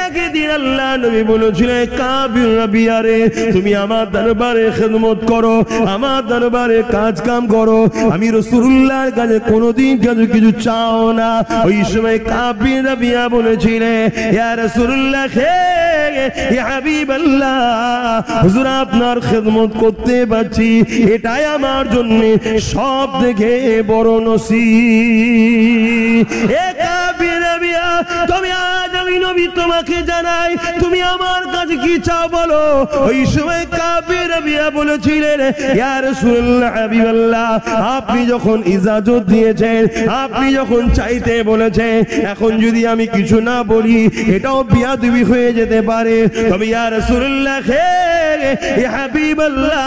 একদিন আল্লাহ নবী বলেছিলেন, কাব বিন রাবিয়া রে, তুমি আমার দরবারে খিদমত করো, আমার দরবারে কাজ কাম করো, আমি রাসূলুল্লাহর কাছে কোনোদিন কিছু চাও না। ওই সময় কাব বিন রাবিয়া বলেছিলেন, ইয়া রাসূলুল্লাহ, ইয়া হাবিবাল্লাহ, হুজুর আপনার খিদমত করতে পারছি, এটাই আমার জন্য সব থেকে বড় নসিব। এ কাব বিন রাবিয়া, তুমি আজ আমি নবী তোমাকে জানাই, তুমি আমার কাছে কি চাও বলো। ওই সময় কাব বিন রাবিয়া বলেছিলেন, ইয়া রাসূলুল্লাহ হাবিবাল্লাহ, আপনি যখন ইজাজত দিয়েছেন, আপনি যখন চাইতে বলেছেন, এখন যদি আমি কিছু না বলি এটাও বিয়াদবি হয়ে যেতে পারে। তবে ইয়া রাসূলুল্লাহ, ইয়া হাবিবাল্লাহ,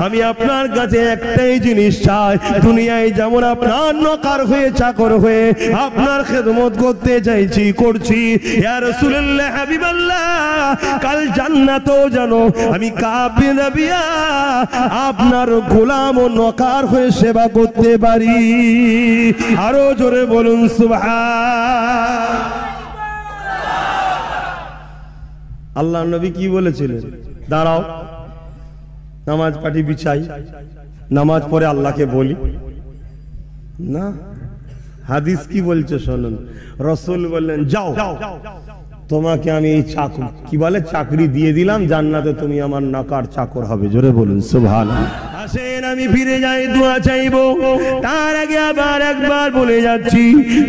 আমি আপনার কাছে একটাই জিনিস চাই, দুনিয়ায় যেমন আপনার নওকর হয়ে চাকর হয়ে আপনার খেদমত করতে চাইছি, করছি। ইয়া রাসূলুল্লাহ হাবিবাল্লাহ, কাল জান্নাতেও জানো আমি কাব বিন রাবিয়া আপনার গোলাম ও নওকর হয়ে সেবা করতে পারি। আরো জোরে বলুন সুবহান। আল্লাহর নবী কি বলেছিলেন? দাঁড়াও, নামাজ পাটি বিছাই, নামাজ পড়ে আল্লাহকে বলি না। হাদিস কি বলছে শুনুন। রাসূল বললেন, যাও তোমাকে আমি এই চাকরি কি বলে চাকরি দিয়ে দিলাম, জান্নাতে তুমি আমার নওকর চাকর হবে। জোরে বলুন সুবহানাল্লাহ। আসেন আমি ফিরে যাই, দোয়া চাইবো। তার আগে আবার একবার বলে যাচ্ছি,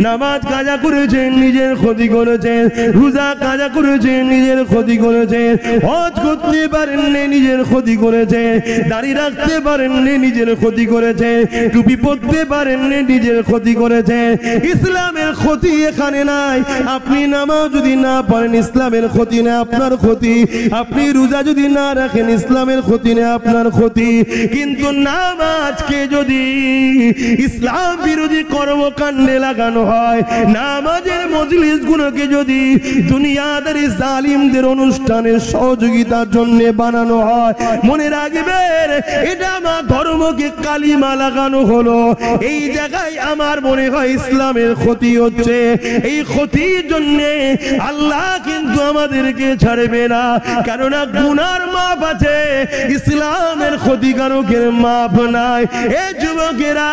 নামাজ কাজা করেছেন নিজের ক্ষতি করেছেন, রোজা কাজা করেছেন নিজের ক্ষতি করেছেন, হজ করতে পারেননি নিজের ক্ষতি করেছেন, দাড়ি রাখতে পারেননি নিজের ক্ষতি করেছেন, টুপি পরতে পারেননি নিজের ক্ষতি করেছেন। ইসলামের ক্ষতি এখানে নাই। আপনি নামাজ যদি না পড়েন ইসলামের ক্ষতি না আপনার ক্ষতি, আপনি রোজা যদি না রাখেন ইসলামের ক্ষতি না আপনার ক্ষতি। কিন্তু নামাজকে যদি ইসলাম বিরোধী কর্মকাণ্ডে লাগানো হয়, নামাজের মজলিসগুলোকে যদি দুনিয়াদারি জালিমদের অনুষ্ঠানের সহযোগিতার জন্য বানানো হয়, মনে রাখবেন এটা আমার ধর্মকে কালিমা লাগানো হলো। এই জায়গায় আমার মনে হয় ইসলামের ক্ষতি হচ্ছে। এই ক্ষতির জন্য আল্লাহ কিন্তু আমাদেরকে ছাড়বে না, কেননা গুনার মাপ আছে, ইসলামের ক্ষতিকারকের মাপ নাই। এই যুবকেরা,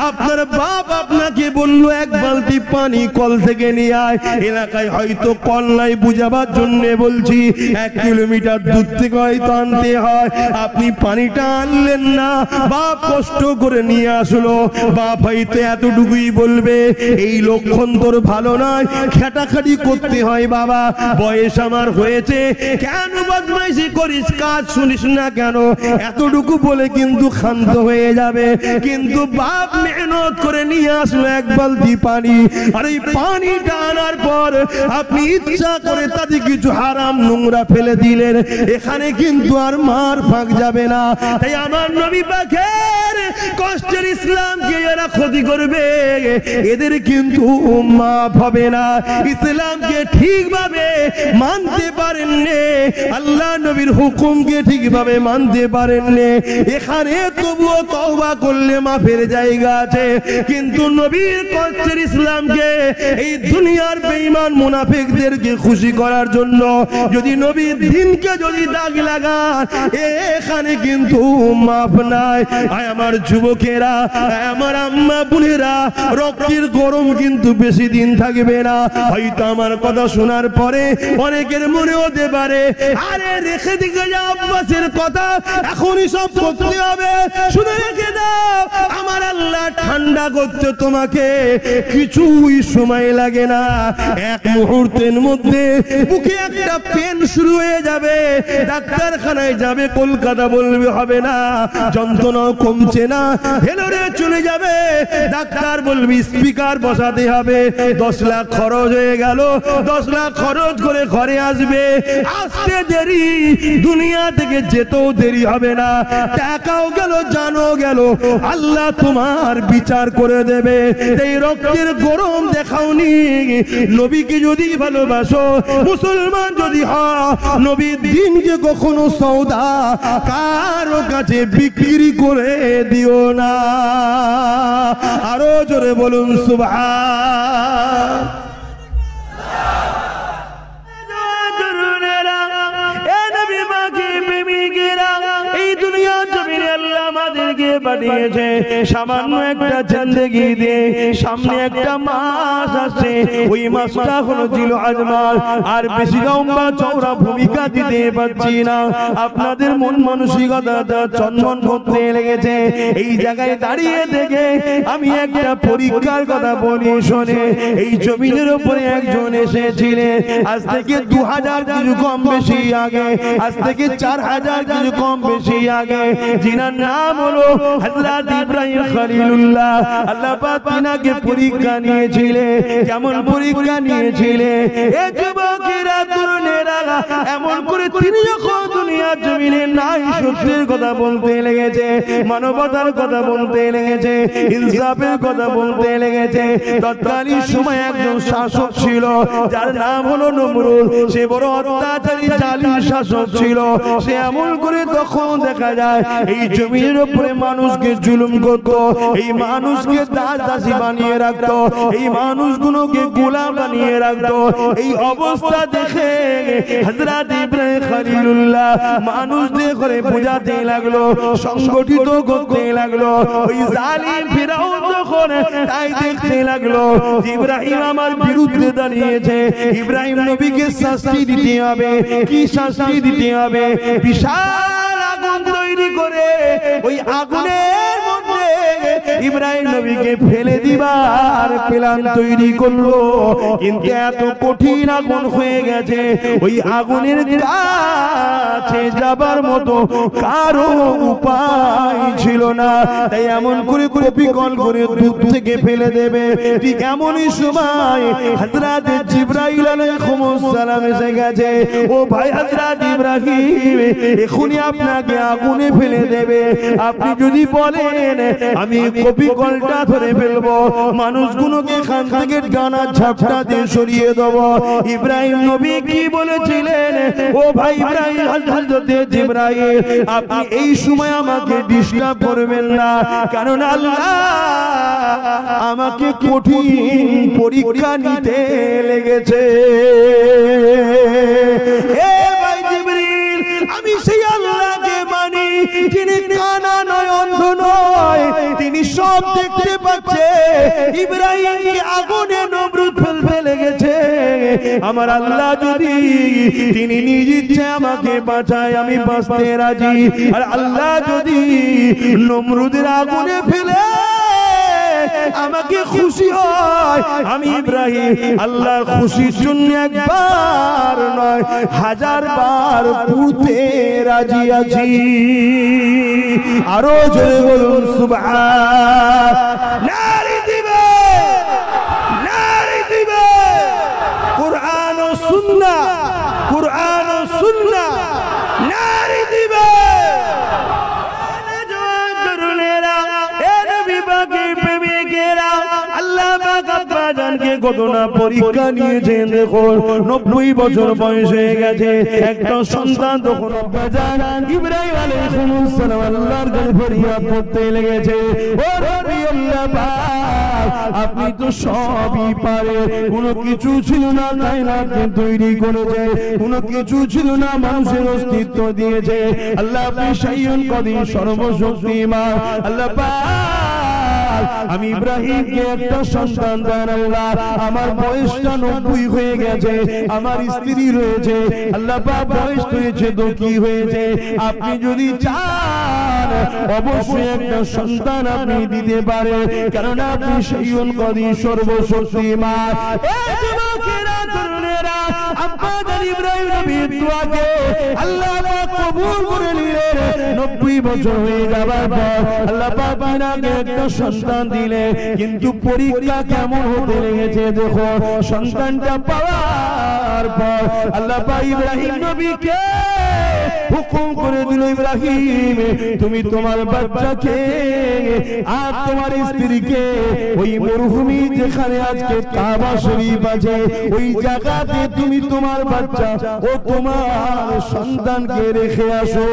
আপনার বাপ আপনাকে বললো এক বালতি পানি কল থেকে নিয়ে আয়, এলাকায় হয়তো কল নাই বুঝাবার জন্য বলছি, 1 কিলোমিটার দূর থেকে হয়তো আনতে হয়, আপনি পানিটা আনলেন না, বাপ কষ্ট করে নিয়ে আসলো। বাপ হয়তো এতটুকুই বলবে, এই লক্ষণ তোর ভালো নয়, খাটাখাটি করতে হয় বাবা, বয়স আমার হয়েছে, কেন বদমাইশি করিস, কাজ শুনিস না কেন, এতটুকু বলে কিন্তু ক্ষান্ত হয়ে যাবে। কিন্তু বাপ মেহনত করে নিয়ে আসলো 1 বালতি পানি, আর এই পানিটা আনার পর আপনি ইচ্ছা করে তাতে কিছু হারাম নোংরা ফেলে দিলেন, এখানে কিন্তু আর মার ফাঁক যাবে না। তাই আমার নবী পাকের কষ্টের ইসলামকে যারা ক্ষতি করবে, এদের কিন্তু মাফ হবে না। ইসলামকে ঠিকভাবে মানতে পারেননি, আল্লাহ নবীর হুকুমকে ঠিকভাবে মানতে পারেননি, এখানে তবুও তওবা করলে মাফের জায়গা আছে। কিন্তু নবীর কষ্টের ইসলামকে এই দুনিয়ার বেঈমান মুনাফিকদেরকে খুশি করার জন্য যদি নবীর দ্বীনকে যদি দাগ লাগান, এখানে কিন্তু মাফ নাই। আয় আমার যুবকেরা, আমার আম্মা বোনেরা, রক্তের গরম কিন্তু বেশি দিন থাকবে না। হয়তো আমার কথা শোনার পরে অনেকের মনে হতে পারে, আরে রেখে দিকে যাও আব্বাসের কথা, এখনই সব করতে হবে, শুনে রেখে দাও। আমার আল্লাহ ঠান্ডা করতে তোমাকে কিছুই সময় লাগে না, 1 মুহূর্তের মধ্যে বুকে একটা পেন শুরু হয়ে যাবে, ডাক্তারখানায় যাবে, কলকাতা বলবে হবে না, যন্ত্রণা কমছে না, ভেলোরে চলে যাবে, ডাক্তার বলবি স্পিকার বসাতে হবে, 10 লাখ খরচ হয়ে গেল, 10 লাখ খরচ করে ঘরে আসবে, আসতে দেরি, দুনিয়া থেকে যেতেও দেরি হবে না, টাকাও গেল, জানও গেল, আল্লাহ তোমার বিচার করে দেবে। এই রক্তের গরম দেখাওনি, নবীকে যদি ভালোবাসো, মুসলমান যদি হও, নবীর দ্বীনকে কখনো সওদা কারো কাছে বিক্রি করে দিও না। আরো জোরে বলুন সুবহান। পাঠিয়েছে সামান্য একটা জিন্দেগি দিয়ে, সামনে একটা মাস আসছে, ওই মাসটা হলো জিলহজ মাস, আর বেশি লম্বা চওড়া ভূমিকা দিতে পারছি না, আপনাদের মন মানসিকতা চন্দন করতে লেগেছে। এই জায়গায় দাঁড়িয়ে থেকে আমি একটা পরীক্ষার কথা বলি শোনে। এই জমিনের উপরে একজন এসেছিলেন আজ থেকে 2000 কিছু কম বেশি আগে, আজ থেকে 4000 কিছু কম বেশি আগে, যিনার নাম হলো হযরত ইব্রাহিম খলিলুল্লাহ। আল্লাহ পাক তিনাকে পরীক্ষা নিয়েছিলেন। কেমন পরীক্ষা নিয়েছিলেন? এ যুবকেরা, তরুণেরা, এমন করে তিনি যখন দুনিয়ার জমিনে নাই সত্যের কথা বলতে লেগেছে, মানবতার কথা বলতে লেগেছে, ইনসাফের কথা বলতে লেগেছে, তৎকালীন সময় একজন শাসক ছিল যার নাম হলো নমরুদ। সে বড় অত্যাচারী জালিম শাসক ছিল। সে এমন করে তখন দেখা যায় এই জমির উপরে মানুষকে জুলুম করত, এই মানুষকে দাস দাসী বানিয়ে রাখতো, এই মানুষগুলোকে গোলাম বানিয়ে রাখতো। এই অবস্থা দেখে হযরত ইব্রাহিম খলিলুল্লাহ মানুষদের করে বোঝাতে লাগলো, সংগঠিত করতে লাগলো। ওই জালিম ফিরাউন যখন তাই দেখতে লাগলো ইব্রাহিম আমার বিরুদ্ধে দাঁড়িয়েছে, ইব্রাহিম নবীকে শাস্তি দিতে হবে। কি শাস্তি দিতে হবে? বিশাল আগুন তৈরি করে ওই আগুনের মধ্যে ইব্রাহিম নবীকে ফেলে দিবার প্ল্যান তৈরি করলো। কিন্তু এত কঠিন আগুন হয়ে গেছে, ওই আগুনের কাছে যাবার মতো কারো উপায় ছিল না। তাই এমন করে কপিকল করে দূর থেকে ফেলে দেবে। ঠিক এমনই সময় হযরত জিবরাইল আলাইহিস সালাম এসে গেছে। ও ভাই হযরত ইব্রাহিম, এখনই আপনাকে আগুনে ফেলে দেবে। আপনি যদি বলেন আমি কপিকলটা ধরে ফেলবো, মানুষগুলোকে এখান থেকে ডানা ঝাপটা দিয়ে সরিয়ে দেব। ইব্রাহিম নবী কি বলেছিলেন? ও ভাই ইব্রাহিম, হযরত জিবরাইল আপনি এই সময় আমাকে ডিস্টার্ব করবেন না, কারণ আল্লাহ আমাকে কঠিন পরীক্ষা নিতে লেগেছে। হে ভাই জিবরিল, আমি সেই আল্লাহকে মানি যিনি কানা নয়, অন্ধ নয়, তিনি সব দেখতে পাচ্ছে। ইব্রাহিমকে আগুনে নমরুদ ফেলতে লেগেছে। আমার আল্লাহ যদি তিনি নিজ ইচ্ছে আমাকে বাঁচায়, আমি বাঁচতে রাজি। আর আল্লাহ যদি নমরুদের আগুনে ফেলে আমাকে খুশি হয়, আমি ইব্রাহিম আল্লাহর খুশির জন্য একবার নয় 1000 বার পুড়তে রাজি আছি। আরো জোরে বলুন সুবহান। নারী দিবে, নারী দিবে। কুরআন ও সুন্নাহ, কুরআন ও সুন্নাহ নারী দিবে। পরীক্ষা নিয়েছেন। দেখো 90 বছর বয়স হয়ে গেছে, একটা সন্তান তখন ইব্রাহিম আলাইহিস সালাম আল্লাহর কাছে ফরিয়াদ করতে লেগেছে, ও রব্বি আল্লাহ পাক, আপনি তো সবই পারেন। কোনো কিছু ছিল না কায়নাতকে তৈরি করেছে, কোনো কিছু ছিল না মানুষের অস্তিত্ব দিয়েছে। আল্লাহ আপনি শাইউন কদির, সর্বশক্তিমান আল্লাহ পাক। আমি ইব্রাহিমকে একটা সন্তান দেন আল্লাহ। আমার বয়সটা 90 হয়ে গেছে, আমার স্ত্রী রয়েছে, আল্লাহ পাক বয়স হয়েছে তো কি হয়েছে, আপনি যদি চান অবশ্যই একটা সন্তান আপনি দিতে পারেন, কারণ আপনি শাইউন কদির, সর্বশক্তিমান। এই যুবকেরা, তরুণেরা, আপনাদের ইব্রাহিম নবীর দোয়াকে আল্লাহ পাক কবুল করে নিলেন। 90 বছর হয়ে যাবার পর আল্লাহ পাক আপনাকে একটা সন্তান দিলে, কিন্তু পরীক্ষা কেমন হতে লেগেছে দেখো। সন্তানটা পাওয়ার পর আল্লাহ পাক ইব্রাহিম নবীকে হুকুম করে দিল, ইব্রাহিম তুমি তোমার বাচ্চাকে আর তোমার স্ত্রীকে ওই মরুভূমি যেখানে আজকে কাবা শরীফ আছে, ওই জায়গাতে তুমি তোমার বাচ্চা ও তোমার সন্তানকে রেখে আসো।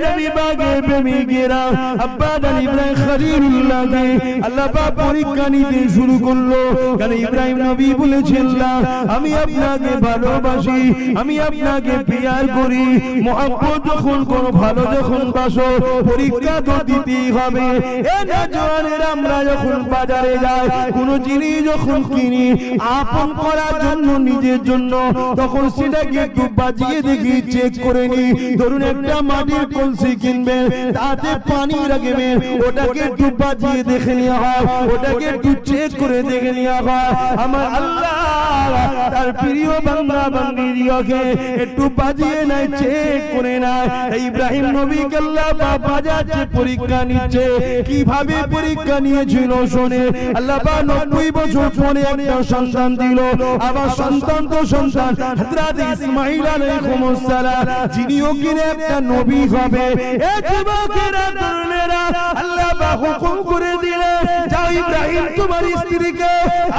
নবী বাগে প্রেমিকেরা, আব্বা জান ইব্রাহিম খলিলুল্লাহকে আল্লাহ পাক পরীক্ষা নিতে শুরু করলো। কারণ ইব্রাহিম নবী বলেছেন, আমি আপনাকে ভালোবাসি, আমি আপনাকে প্যার করি। মহব্বত যখন কোন ভালো যখন বাসো, পরীক্ষা তো দিতেই হবে। এ নওজওয়ানেরা, আমরা যখন বাজারে যাই, কোন জিনিস যখন কিনি আপন করার জন্য, নিজের জন্য, তখন সেটাকে একটু বাজিয়ে দেখি, চেক করে নি। ধরুন একটা মাটির কলসি কিনবেন, তাতে পানি রাখবেন, ওটাকে একটু বাজিয়ে দেখে নেওয়া হয়, ওটাকে একটু চেক করে দেখে নেওয়া হয়। আমার আল্লাহ তার প্রিয় বান্দা বান্দীকে একটু বাজিয়ে নাই, চেক করে নাই। ইব্রাহিম নবীকে আল্লাহ বাজাচ্ছে, পরীক্ষা নিচ্ছে। কিভাবে পরীক্ষা নিয়েছিল শুনে, আল্লাহ 90 বছর পরে একটা সন্তান দিল। আবার সন্তান তো সন্তান, হযরত ইসমাঈল আলাইহিস সালাম, যিনিও কিনে একটা নবী হবে। এ যুবকেরা, তরুণেরা, আল্লাহ হুকুম করে দিলেন, যাও ইব্রাহিম তোমার স্ত্রীকে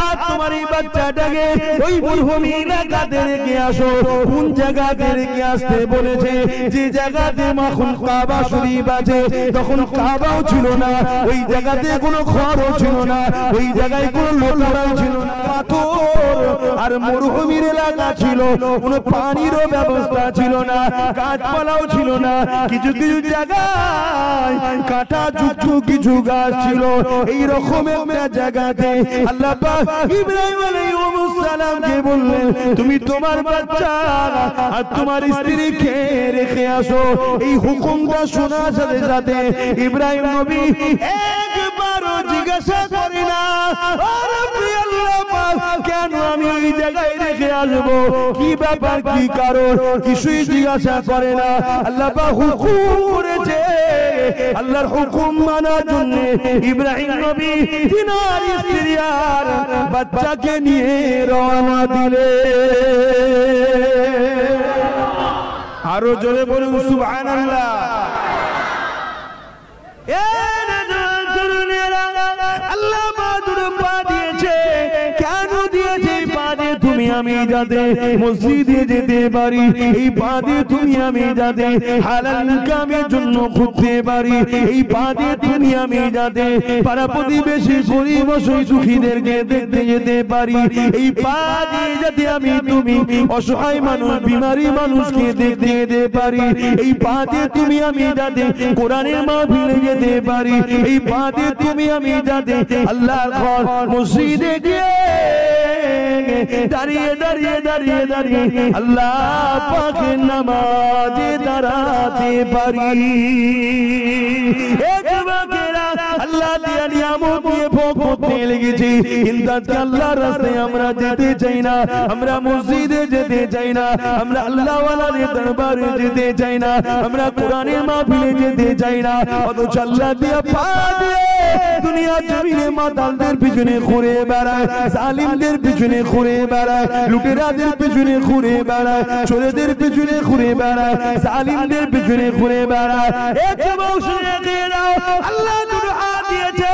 আর তোমার এই বাচ্চাটাকে ওই মরুভূমি এলাকাতে রেখে আসো। কোন জায়গাতে রেখে আসতে বলেছে? যে জায়গাতে এখন কাবা শরীফ আছে, তখন কাবাও ছিল না, ওই জায়গাতে কোনো ঘরও ছিল না, ওই জায়গায় কোনো লোকালয় ছিল না, পাথর আর মরুভূমির এলাকা ছিল, কোনো পানিরও ব্যবস্থা ছিল না, গাছপালাও ছিল না। কিছু কিছু জায়গায় কাঁটা যুক্ত কিছু গাছ ছিল। এই রকম একটা জায়গাতে আল্লাহ পাক ইব্রাহিম আলাইহিস সালামকে বললেন, তুমি তোমার বাচ্চা আর তোমার স্ত্রীকে রেখে আসো। এই হুকুমটা শোনার সাথে সাথে ইব্রাহিম নবী একবারও জিজ্ঞাসা করে না, কেন আমি ওই জায়গায় রেখে আসবো, কি ব্যাপার, কি কারণ, কিছুই জিজ্ঞাসা করে না। আল্লাহ হুকুম করেছে, আল্লাহর হুকুম মানার জন্য ইব্রাহিম নবী তিনার স্ত্রী আর বাচ্চাকে নিয়ে রওনা দিলে। আরো জোরে বলুন সুবহানাল্লাহ। আল্লাহ বাদুর পা দিয়েছে, কেন দিয়েছে? পা দিয়ে তুমি আমি যাতে মসজিদে যেতে পারি, এই পা দিয়ে তুমি আমি যাতে হালাল কামের জন্য ঘুরতে পারি, এই পা দিয়ে তুমি আমি যাতে পাড়া প্রতিবেশী গরিব দুঃখীদেরকে দেখতে যেতে পারি, এই পা দিয়ে যাতে আমি তুমি অসহায় মানুষ বিমারি মানুষকে দেখতে যেতে পারি, এই পা দিয়ে তুমি আমি যাতে কোরআনের মাহফিলে যেতে পারি, এই পা দিয়ে তুমি আমি যাতে আল্লাহর ঘর মসজিদে গিয়ে দাঁড়িয়ে দাঁড়িয়ে দাঁড়িয়ে দাঁড়িয়ে আল্লাহ পাকের নামাজে দাঁড়াতে পারি। আল্লাহ দিয়া নিয়ামত দিয়ে ভোগ করতে লেগেছি, কিন্তু আজকে আল্লাহর রাস্তায় আমরা যেতে চাই না, আমরা মসজিদে যেতে চাই না, আমরা আল্লাহ ওয়ালাদের দরবারে যেতে চাই না, আমরা কোরআনের মাহফিলে যেতে চাই না। অথচ আল্লাহ দিয়া পা দিয়ে দুনিয়া জমিনে মাতালদের পিছনে ঘুরে বেড়ায়, জালিমদের পিছনে ঘুরে বেড়ায়, লুটেরাদের পিছনে ঘুরে বেড়ায়, চোরেদের পিছনে ঘুরে বেড়ায়, জালিমদের পিছনে ঘুরে বেড়ায়। আল্লাহ দুটো হাত দিয়েছে,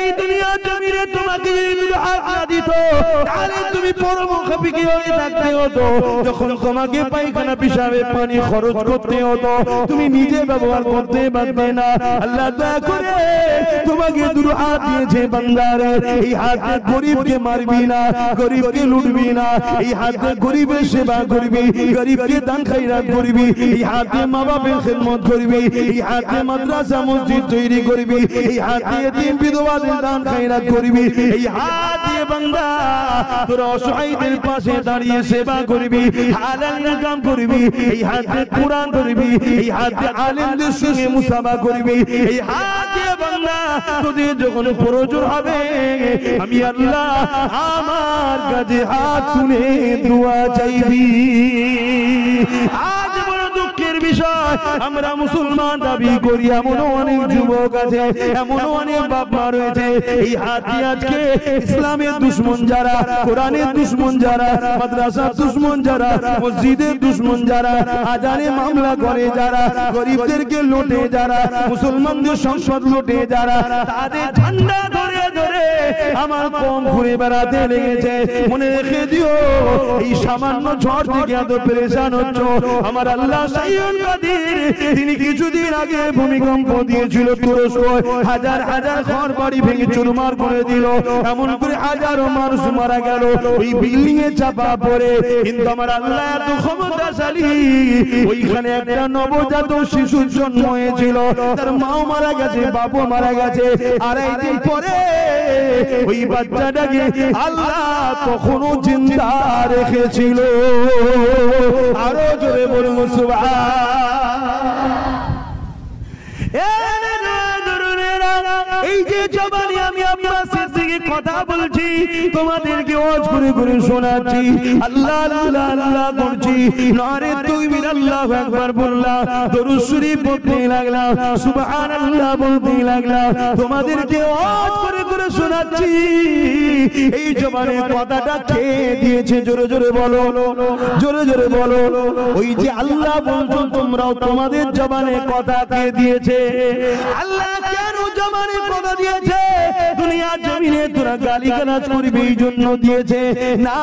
এই দুনিয়া জমিনে তোমাকে যদি দুটো হাত না দিত, তাহলে তুমি পরমুখাপেক্ষী হয়ে থাকতে হতো। যখন তোমাকে পায়খানা পিসাবে পানি খরচ করতে হতো, তুমি নিজে ব্যবহার করতে পারবে না। আল্লাহ দয়া করে তোমাকে দুটো হাত দিয়েছে বান্দারে, এই হাতে গরিবকে মারবি না, গরিবকে লুটবি না, এই হাতে গরিবের সেবা করবি, গরিবকে দান খায়রাত করবি, এই হাতে মা বাবার খিদমত করবি, এই হাতে মাদ্রাসা মসজিদ তৈরি করবি, এই হাতে এতিম বিধবাদের দান খায়রাত করবি, এই হাত দিয়ে বান্দা তোরা অসহায়দের পাশে দাঁড়িয়ে সেবা করবি, হালাল ইনকাম করবি, এই হাতে কোরআন করবি, এই হাতে আলেমদের সঙ্গে মুসাফা করবি, এই হাত দিয়ে বান্দা তোদের যখন প্রয়োজন হবে আমি আল্লাহ আমার কাছে হাত তুলে দোয়া চাইবি। আজ বড় দুঃখের বিষয়, আমরা মুসলমান দাবি করি, এমনও অনেক যুবক আছে, এমনও অনেক বাপ মা রয়েছে, এই হাত দিয়ে আজকে ইসলামের দুশ্মন যারা, কোরআনের দুশ্মন যারা, মাদ্রাসার দুশ্মন যারা, মসজিদের দুশ্মন যারা, আজানে মামলা করে যারা, গরিবদেরকে লোটে যারা, মুসলমানদের সংসদ লোটে যারা, তাদের ঝান্ডা ধরে ধরে আমার কম ঘুরে বেড়াতে লেগেছে। মনে রেখে দিও, এই সামান্য ঝড় থেকে এত পেরেশান হচ্ছ, আমার আল্লাহ সাইয়্যিদুল কাদির তিনি কিছুদিন আগে ভূমিকম্প দিয়েছিল তুরস্ক, হাজার হাজার ঘর বাড়ি ভেঙে চুরমার করে দিল, এমন করে হাজারো মানুষ মারা গেল ওই বিল্ডিং এ চাপা পড়ে। কিন্তু আমার আল্লাহ এত ক্ষমতাশালী, ওইখানে একটা নবজাত শিশুর জন্ম হয়েছিল, তার মাও মারা গেছে, বাপও মারা গেছে, আড়াই দিন পরে ওই বাচ্চাটাকে আল্লাহ তখনও জিন্দা রেখেছিল। আরো জোরে বলুন সুবহান। জবানে আমি আব্বাস সিদ্দিকী কথা বলছি, তোমাদেরকে ওয়াজ করে করে শোনাচ্ছি, আল্লাহ আল্লাহ আল্লাহ করছি, নারে তাকবীর আল্লাহু আকবার বললাম, দরুদ শরীফ পড়তে লাগলাম, সুবহানাল্লাহ বলতে লাগলাম, তোমাদেরকে ওয়াজ করে করে শোনাচ্ছি। এই জবানে কথাটা কে দিয়েছে? জোরে জোরে বলো, জোরে জোরে বলো। ওই যে আল্লাহ বলছো তোমরাও, তোমাদের জবানে কথা কে দিয়েছে? আল্লাহ কেন জবানে কথা দিয়েছে? দুনিয়া জমিনে তোরা গালিগালাজ করবি এই জন্য দিয়েছে না,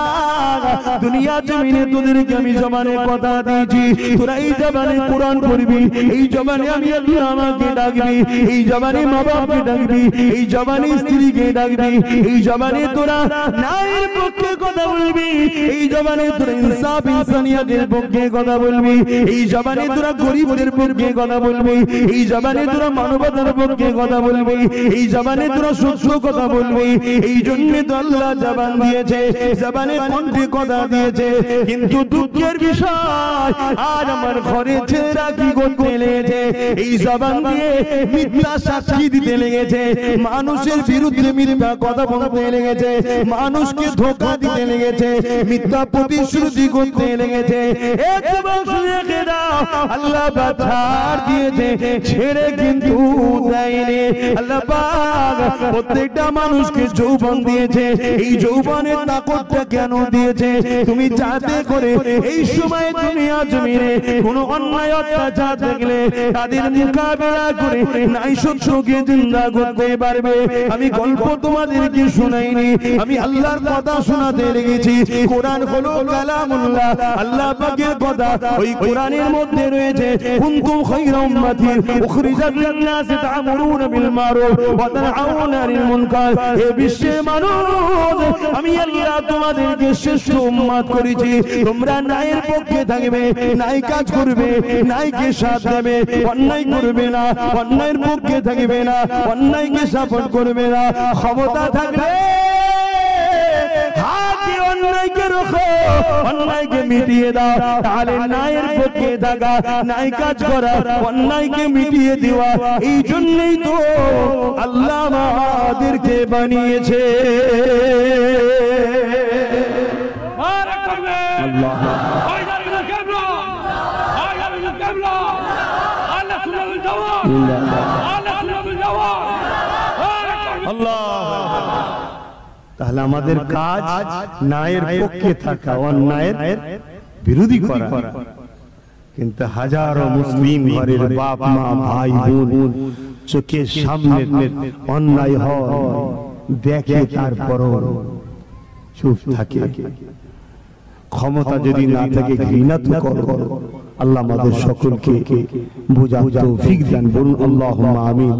দুনিয়া জমিনে তোদেরকে আমি জবানে কথা দিয়েছি, তোরা এই জবানে কোরআন পড়বি, এই জবানে আমি আল্লাহ আমাকে ডাকবি, এই জবানে মা বাপকে ডাকবি, এই জবানে স্ত্রীকে ডাকবি, এই জবানে তোরা নারীর পক্ষে কথা বলবি, এই জবানে তোরা ইনসাফ ইনসানিয়াতের পক্ষে কথা বলবি, এই জবানে তোরা গরিবদের পক্ষে কথা বলবি, এই জবানে তোরা মানবতার পক্ষে কথা বলবি, এই জবানে তোরা সত্য কথা বলবি। এই জন্য তো আল্লাহ জবান দিয়েছে, জবানে কণ্ঠে কথা দিয়েছে। কিন্তু দুঃখের বিষয় আজ আমার ঘরে ছেলেরা কি করতে লেগেছে? এই জবান দিয়ে মিথ্যা সাক্ষী দিতে লেগেছে, মানুষের বিরুদ্ধে মিথ্যা কথা বলতে লেগেছে, মানুষকে ধোঁকা দিতে লেগেছে, মিথ্যা প্রতিশ্রুতি করতে লেগেছে। আল্লাহ ছাড় দিয়েছে, ছেড়ে কিন্তু দেয়নি। আল্লাহ পাক প্রত্যেকটা মানুষকে যৌবন দিয়েছে, এই যৌবনের তাকতটা কেন দিয়েছে? তুমি যাতে করে এই সময় দুনিয়া জমিনে কোন অন্যায় অত্যাচার দেখলে তাদের মোকাবেলা করে নাই সত্যকে জিন্দা করতে পারবে। আমি গল্প তোমাদেরকে শোনাইনি, আমি আল্লাহর কথা শোনাতে লেগেছি। কোরআন হলো কালামুল্লাহ, আল্লাহ পাকের কথা। ওই কোরআনের মধ্যে রয়েছে কুনতুম খায়রা উম্মাতিন উখরিজাত লিন-নাসি তা'মুরুনা বিল মারুফ ওয়া তানহাউনা আনিল মুনকার। হে বিশ্বের মানুষ, আমি আল্লাহ তোমাদেরকে শ্রেষ্ঠ উম্মত করেছি, তোমরা ন্যায়ের পক্ষে থাকবে, ন্যায় কাজ করবে, ন্যায়কে সাথ দেবে, অন্যায় করবে না, অন্যায়ের পক্ষে থাকবে না, অন্যায়কে সাপোর্ট করবে না। ক্ষমতা থাকবে হাতে অন্যায়কে রোখো, অন্যায়কে মিটিয়ে দাও, তাহলে ন্যায়ের পক্ষে থাকা, ন্যায় কাজ করা, অন্যায়কে মিটিয়ে দেওয়া। এই জন্যই তো আল্লাহ আমাদেরকে বানিয়েছে। তাহলে আমাদের কাজ ন্যায়ের পক্ষে থাকা, অন্যায়ের বিরোধী করা। কিন্তু হাজারো মুসলিম ঘরের বাপ মা ভাই বোন চোখের সামনে অন্যায় হয় দেখে, তারপরও চুপ থাকে। ক্ষমতা যদি না থাকে ঘৃণা তো করো। আল্লাহ আমাদের সকলকে বুঝার তৌফিক দেন, বলুন আল্লাহুম্মা আমিন।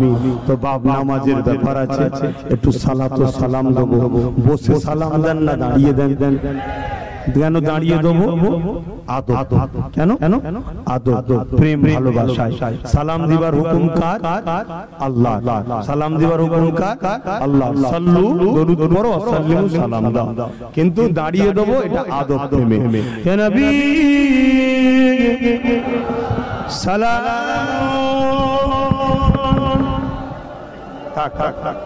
তো বাপ নামাজের ব্যাপার আছে, একটু সালাত ও সালাম দেবো। বসে সালাম দেন না দাঁড়িয়ে দেন? কেন দাঁড়িয়ে দেবো? আদব। কেন? আদব, প্রেম, ভালোবাসায়। সালাম দিবার হুকুম কার? আল্লাহ। সালাম দিবার হুকুম কার? আল্লাহ। সাল্লু, দরুদ পড়ো, সাল্লিমু, সালাম দাও। কিন্তু দাঁড়িয়ে দেবো, এটা আদব, প্রেমে। হে নবী সালাম। থাক থাক থাক।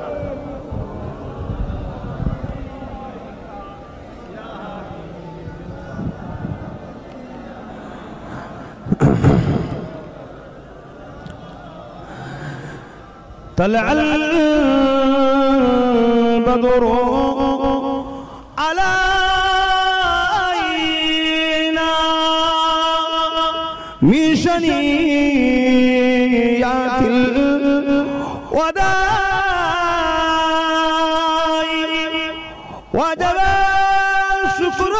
طلع البدر علينا من شنيعة الوداع وجب الشكر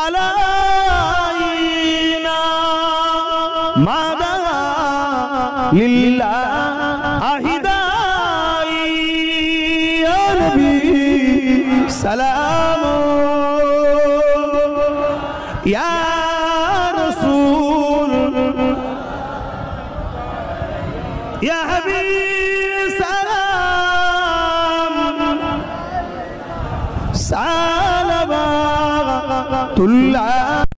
علينا ما لله أهداي يا نبي سلام يا رسول يا حبيب سلام سلامات الله